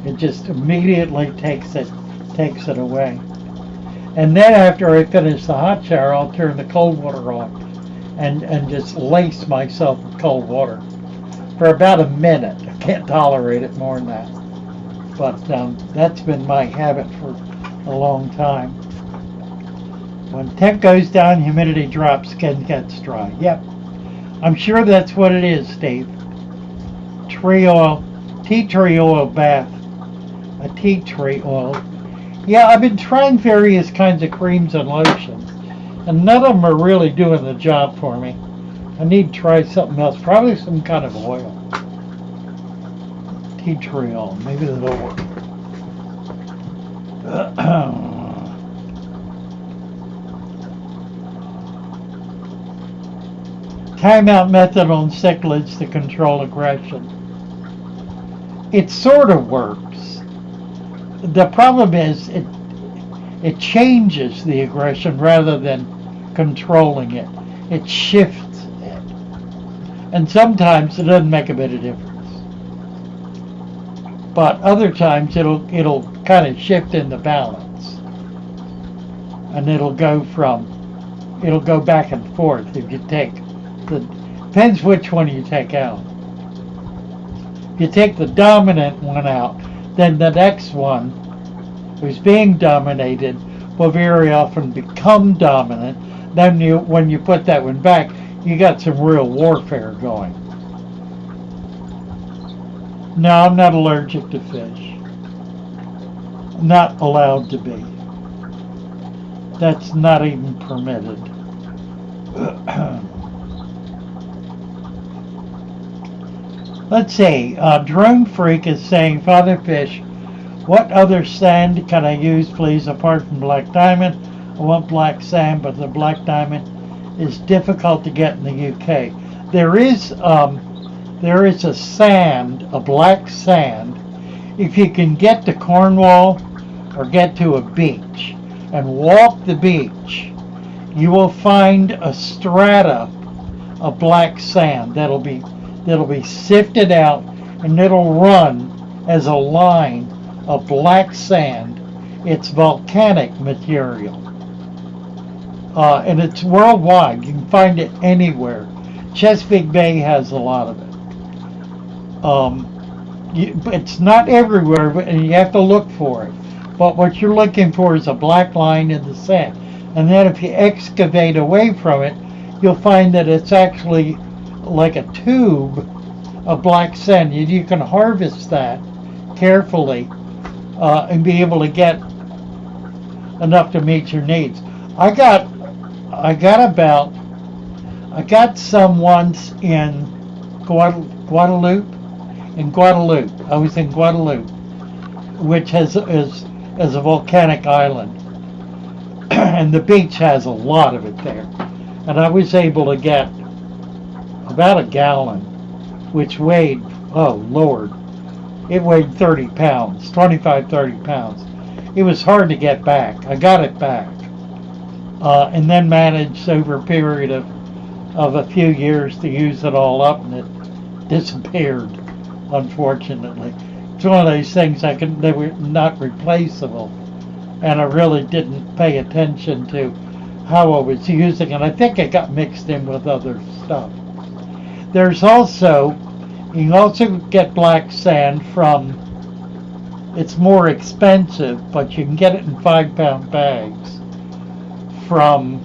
Speaker 1: It just immediately takes it away. And then after I finish the hot shower, I'll turn the cold water on and just lace myself with cold water for about a minute. I can't tolerate it more than that. But that's been my habit for a long time. When temp goes down, humidity drops, skin gets dry. Yep. I'm sure that's what it is, Steve. Tea tree oil bath. A tea tree oil. Yeah, I've been trying various kinds of creams and lotions, and none of them are really doing the job for me. I need to try something else, probably some kind of oil. Tea tree oil, maybe that'll work. Timeout method on cichlids to control aggression. It sort of works. The problem is it changes the aggression rather than controlling it. It shifts it. And sometimes it doesn't make a bit of difference. But other times it'll kind of shift in the balance. And it'll go back and forth if you take depends which one you take out. If you take the dominant one out, then the next one who's being dominated will very often become dominant. Then when you put that one back, you got some real warfare going. No, I'm not allergic to fish. I'm not allowed to be. That's not even permitted. Let's see. Drone Freak is saying, Father Fish, what other sand can I use, please, apart from black diamond? I want black sand, but the black diamond is difficult to get in the UK. There is a sand, a black sand. If you can get to Cornwall or get to a beach and walk the beach, you will find a strata of black sand that'll be sifted out, and it'll run as a line of black sand. It's volcanic material, and it's worldwide. You can find it anywhere. Chesapeake Bay has a lot of it. It's not everywhere, and you have to look for it. But what you're looking for is a black line in the sand. And then if you excavate away from it, you'll find that it's actually like a tube of black sand. You can harvest that carefully and be able to get enough to meet your needs. I got some once in Guadeloupe. I was in Guadeloupe, which is a volcanic island, and the beach has a lot of it there. And I was able to get about a gallon, which weighed, oh Lord, it weighed 30 pounds, 25, 30 pounds. It was hard to get back. I got it back, and then managed over a period of a few years to use it all up, and it disappeared, unfortunately. It's one of those things they were not replaceable, and I really didn't pay attention to how I was using it. I think it got mixed in with other stuff. There's also, you can also get black sand from, it's more expensive, but you can get it in 5-pound bags from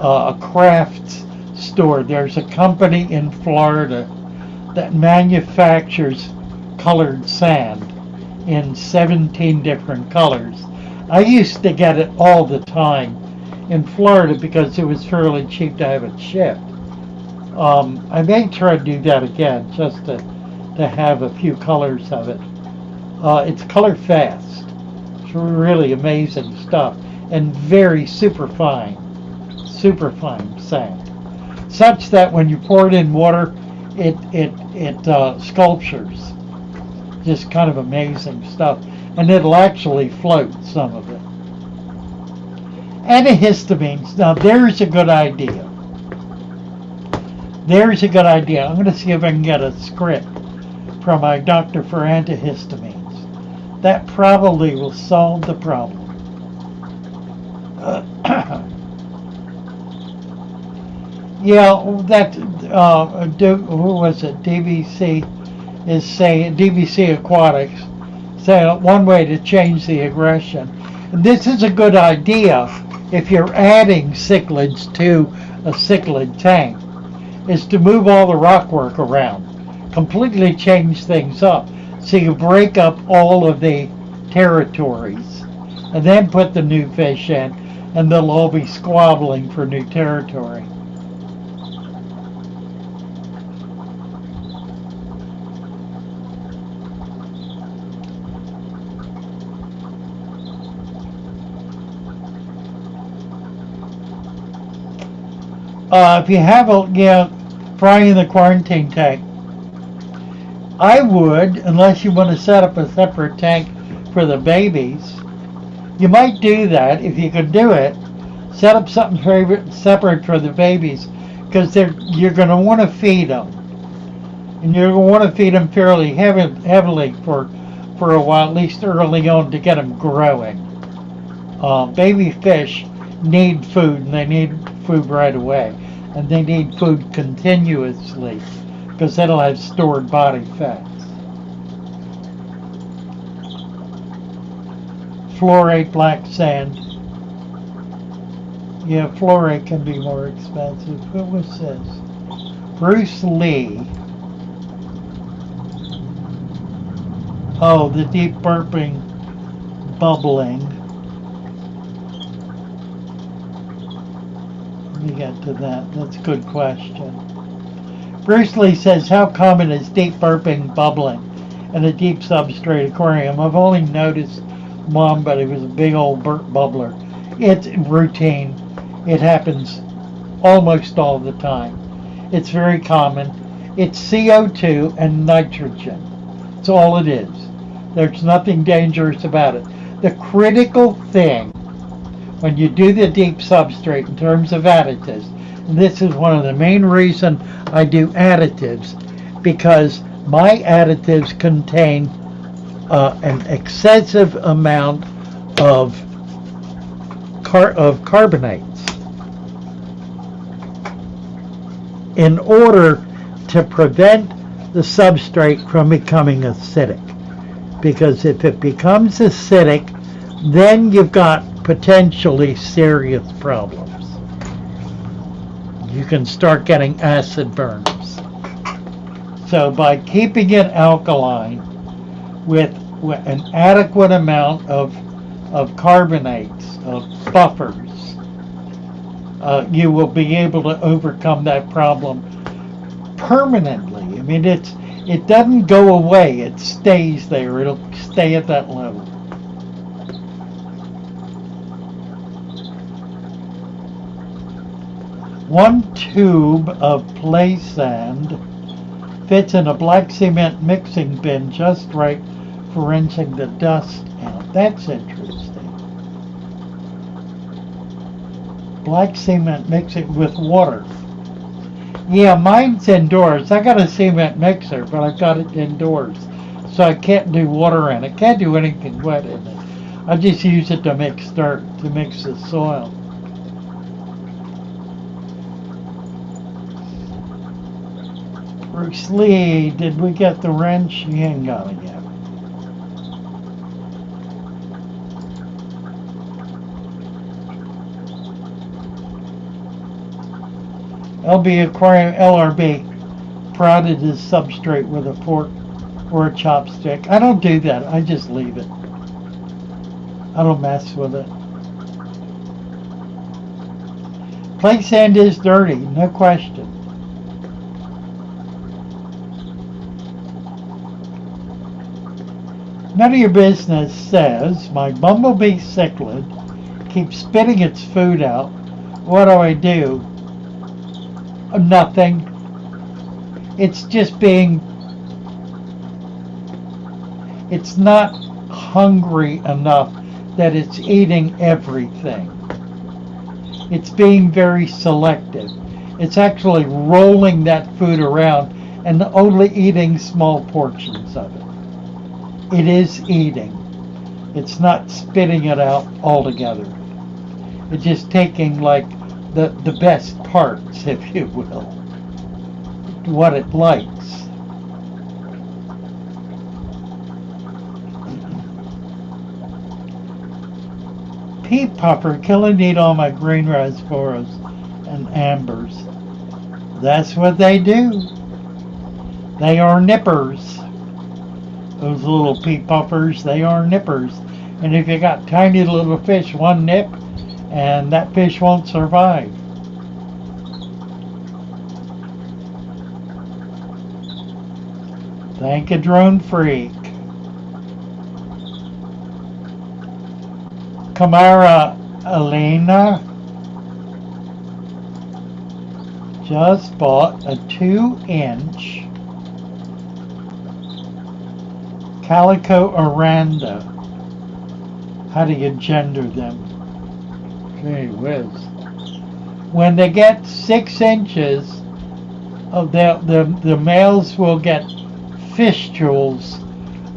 Speaker 1: a crafts store. There's a company in Florida that manufactures colored sand in 17 different colors. I used to get it all the time in Florida because it was fairly cheap to have it shipped. I may try to do that again, just to have a few colors of it. It's color fast. It's really amazing stuff, and very super fine sand, such that when you pour it in water, it sculptures. Just kind of amazing stuff, and it'll actually float, some of it. Antihistamines. Now there's a good idea. I'm going to see if I can get a script from my doctor for antihistamines. That probably will solve the problem. Yeah, that who was it? DVC is saying, DVC Aquatics, saying one way to change the aggression. And this is a good idea if you're adding cichlids to a cichlid tank, is to move all the rockwork around, completely change things up, so you break up all of the territories, and then put the new fish in, and they'll all be squabbling for new territory. If you have frying in the quarantine tank, I would, unless you want to set up a separate tank for the babies. You might do that if you could do it. Set up something separate for the babies, because you're going to want to feed them, and you're going to want to feed them fairly heavily for a while, at least early on, to get them growing. Baby fish need food, and they need food right away, and they need food continuously, because that'll have stored body fats. Fluorate black sand. Yeah, fluoride can be more expensive. What was this? Bruce Lee. Oh, the deep burping, bubbling. Let me get to that. That's a good question. Bruce Lee says, how common is deep burping, bubbling in a deep substrate aquarium? I've only noticed one, but it was a big old burp bubbler. It's routine. It happens almost all the time. It's very common. It's CO2 and nitrogen. That's all it is. There's nothing dangerous about it. The critical thing when you do the deep substrate in terms of additives, and this is one of the main reasons I do additives, because my additives contain an excessive amount of carbonates in order to prevent the substrate from becoming acidic. Because if it becomes acidic, then you've got potentially serious problems. You can start getting acid burns. So by keeping it alkaline with an adequate amount of carbonates, of buffers, you will be able to overcome that problem permanently. I mean, it doesn't go away. It stays there. It'll stay at that level. One tube of play sand fits in a black cement mixing bin just right for rinsing the dust out. That's interesting. Black cement mixing with water. Yeah, mine's indoors. I got a cement mixer, but I've got it indoors. So I can't do water in it. Can't do anything wet in it. I just use it to mix dirt, to mix the soil. Bruce Lee, did we get the wrench? You ain't got it yet. LB Aquarium LRB prodded his substrate with a fork or a chopstick. I don't do that. I just leave it. I don't mess with it. Play sand is dirty, no question. None of your business says, my bumblebee cichlid keeps spitting its food out. What do I do? Nothing. It's just it's not hungry enough that it's eating everything. It's being very selective. It's actually rolling that food around and only eating small portions of it. It is eating. It's not spitting it out altogether. It's just taking like the best parts, if you will, what it likes. Pea puffer killing eat all my green raspberries and ambers. That's what they do. They are nippers. Those little pea puffers, they are nippers. And if you got tiny little fish, one nip, and that fish won't survive. Thank you, Drone Freak. Kamara Elena just bought a 2-inch Calico Aranda. How do you gender them? Gee whiz. When they get 6 inches, the males will get fistules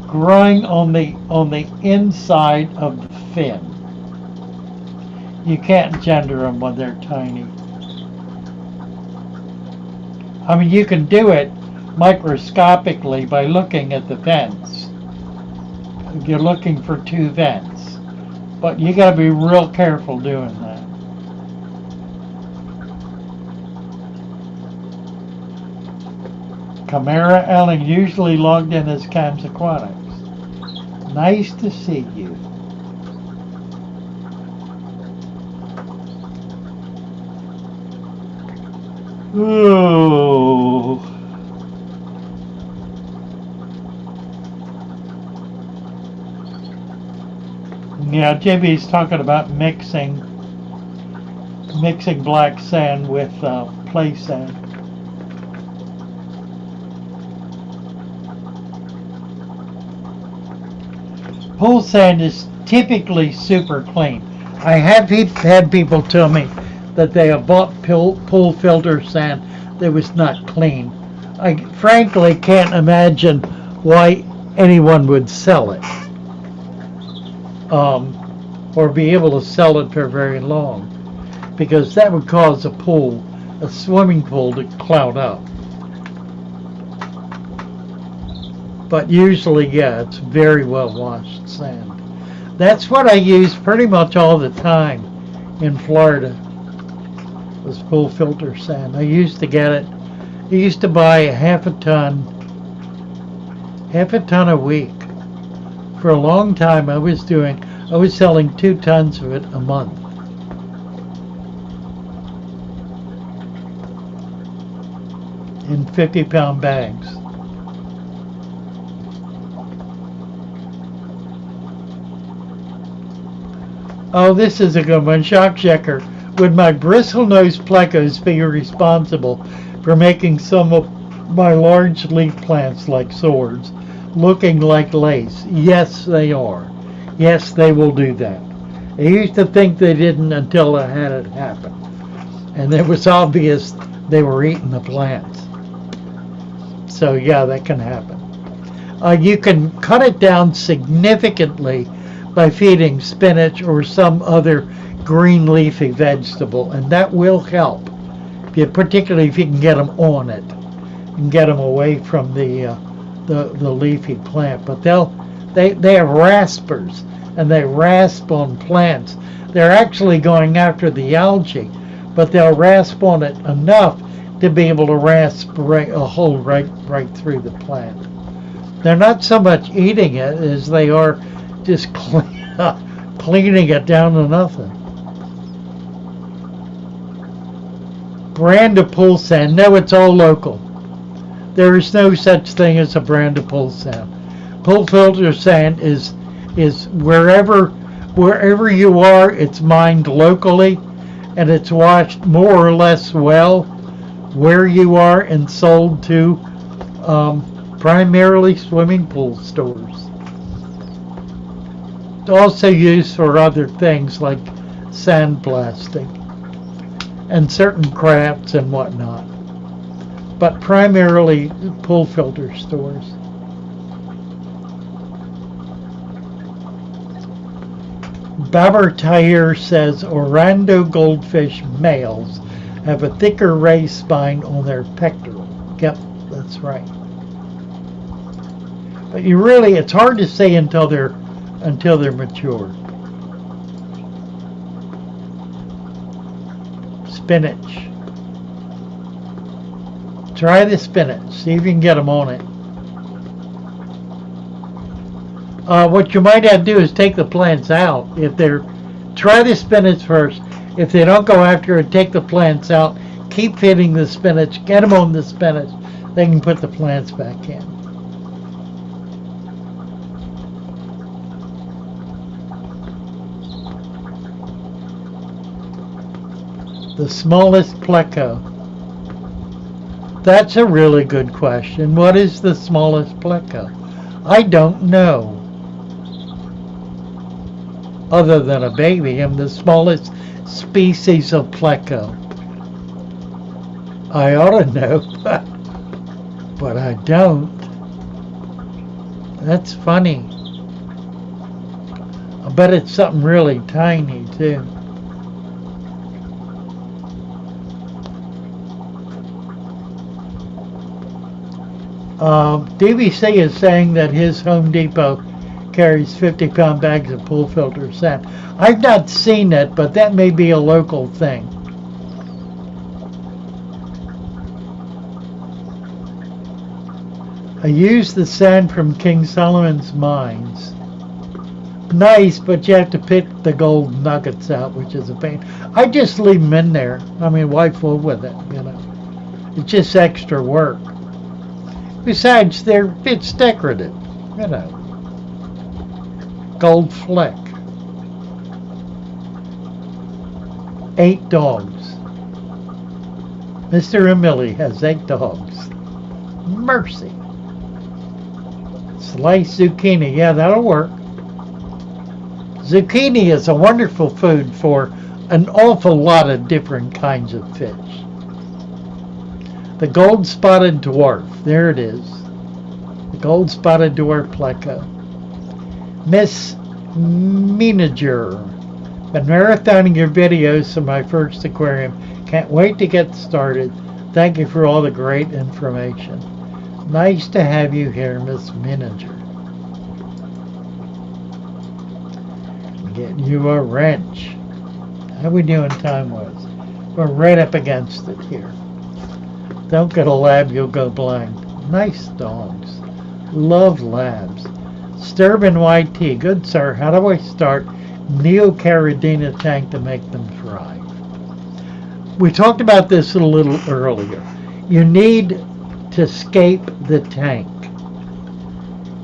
Speaker 1: growing on the inside of the fin. You can't gender them when they're tiny. I mean, you can do it microscopically by looking at the vents. You're looking for 2 vents, but you got to be real careful doing that. Camara Allen, usually logged in as Cams Aquatics. Nice to see you. Ooh. Yeah, JB's talking about mixing black sand with play sand. Pool sand is typically super clean. I have had people tell me that they have bought pool filter sand that was not clean. I frankly can't imagine why anyone would sell it, or be able to sell it for very long, because that would cause a swimming pool, to cloud up. But usually, yeah, it's very well washed sand. That's what I use pretty much all the time in Florida, was pool filter sand. I used to get it. I used to buy half a ton a week. For a long time, I was selling 2 tons of it a month. In 50-pound bags. Oh, this is a good one. Shock checker. Would my bristlenose plecos be responsible for making some of my large leaf plants like swords looking like lace? Yes, they are. Yes, they will do that. I used to think they didn't until I had it happen. And it was obvious they were eating the plants. So yeah, that can happen. You can cut it down significantly by feeding spinach or some other green leafy vegetable, and that will help. Particularly if you can get them on it and get them away from the leafy plant. But they have raspers, and they rasp on plants. They're actually going after the algae, but they'll rasp on it enough to be able to rasp a hole right through the plant. They're not so much eating it as they are just cleaning it down to nothing. Brand of pool sand. No, it's all local. There is no such thing as a brand of pool sand. Pool filter sand is wherever you are, it's mined locally, and it's washed more or less well where you are and sold to primarily swimming pool stores. It's also used for other things like sandblasting and certain crafts and whatnot, but primarily pool filter stores. Babertair says Orlando goldfish males have a thicker ray spine on their pectoral. Yep, that's right. But it's hard to say until they're mature. Spinach. Try the spinach. See if you can get them on it. What you might have to do is take the plants out. Try the spinach first. If they don't go after it, take the plants out. Keep feeding the spinach. Get them on the spinach. They can put the plants back in. The smallest pleco. That's a really good question. What is the smallest pleco? I don't know. Other than a baby, I'm the smallest species of pleco. I ought to know, but I don't. That's funny. I bet it's something really tiny too. DBC is saying that his Home Depot carries 50-pound bags of pool filter sand. I've not seen it, but that may be a local thing. I used the sand from King Solomon's mines. Nice, but you have to pick the gold nuggets out, which is a pain. I just leave them in there. I mean, why fool with it, you know? It's just extra work. Besides, it's decorative, you know. Gold fleck. 8 dogs. Mr. and Millie has 8 dogs. Mercy. Sliced zucchini. Yeah, that'll work. Zucchini is a wonderful food for an awful lot of different kinds of fish. The gold-spotted dwarf. There it is. The gold-spotted dwarf pleco. Miss Menager. Been marathoning your videos for my first aquarium. Can't wait to get started. Thank you for all the great information. Nice to have you here, Miss Menager. Getting you a wrench. How we doing time-wise? We're right up against it here. Don't get a lab, you'll go blind. Nice dogs. Love labs. Sturban white tea. Good sir. How do I start Neocaridina tank to make them thrive? We talked about this a little earlier. You need to scape the tank.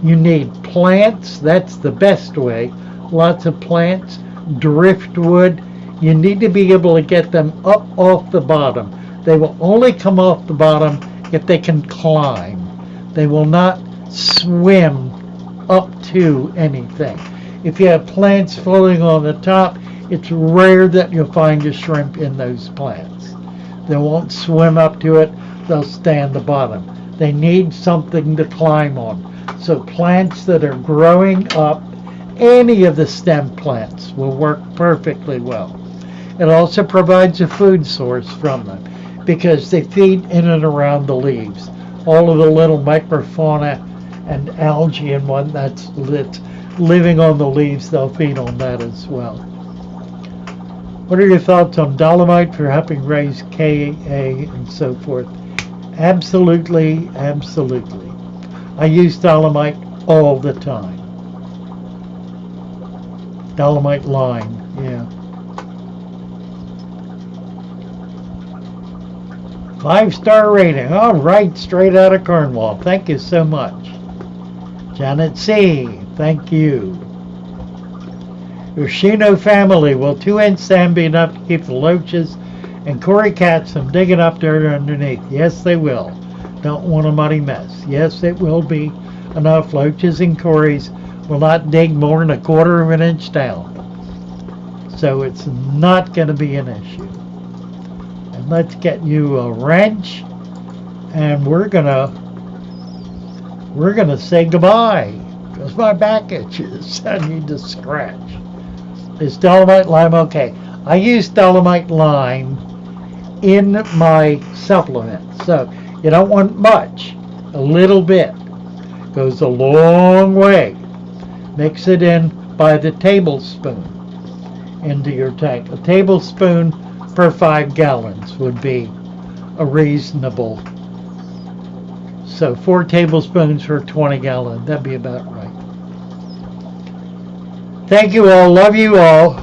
Speaker 1: You need plants. That's the best way. Lots of plants. Driftwood. You need to be able to get them up off the bottom. They will only come off the bottom if they can climb. They will not swim up to anything. If you have plants floating on the top, it's rare that you'll find a shrimp in those plants. They won't swim up to it. They'll stay on the bottom. They need something to climb on. So plants that are growing up, any of the stem plants will work perfectly well. It also provides a food source from them because they feed in and around the leaves. All of the little microfauna and algae and what that's living on the leaves, they'll feed on that as well. What are your thoughts on dolomite for helping raise Ka and so forth? Absolutely, absolutely. I use dolomite all the time. Dolomite lime, yeah. 5-star rating. All right, straight out of Cornwall. Thank you so much. Janet C., thank you. Yoshino family, will 2-inch sand be enough to keep the loaches and cory cats from digging up dirt underneath? Yes, they will. Don't want a muddy mess. Yes, it will be enough. Loaches and cories will not dig more than 1/4 of an inch down. So it's not going to be an issue. And let's get you a wrench, and we're gonna say goodbye because my back itches. I need to scratch. Is dolomite lime okay? I use dolomite lime in my supplement, so you don't want much. A little bit goes a long way. Mix it in by the tablespoon into your tank. A tablespoon per 5 gallons would be a reasonable. So 4 tablespoons for 20 gallons. That'd be about right. Thank you all. Love you all.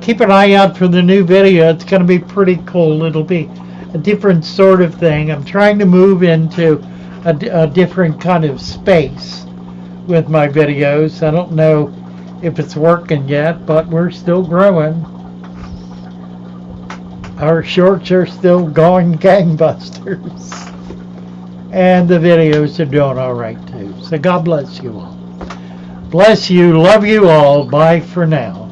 Speaker 1: Keep an eye out for the new video. It's going to be pretty cool. It'll be a different sort of thing. I'm trying to move into a different kind of space with my videos. I don't know if it's working yet, but we're still growing. Our shorts are still going gangbusters. And the videos are doing all right too. So God bless you all. Bless you. Love you all. Bye for now.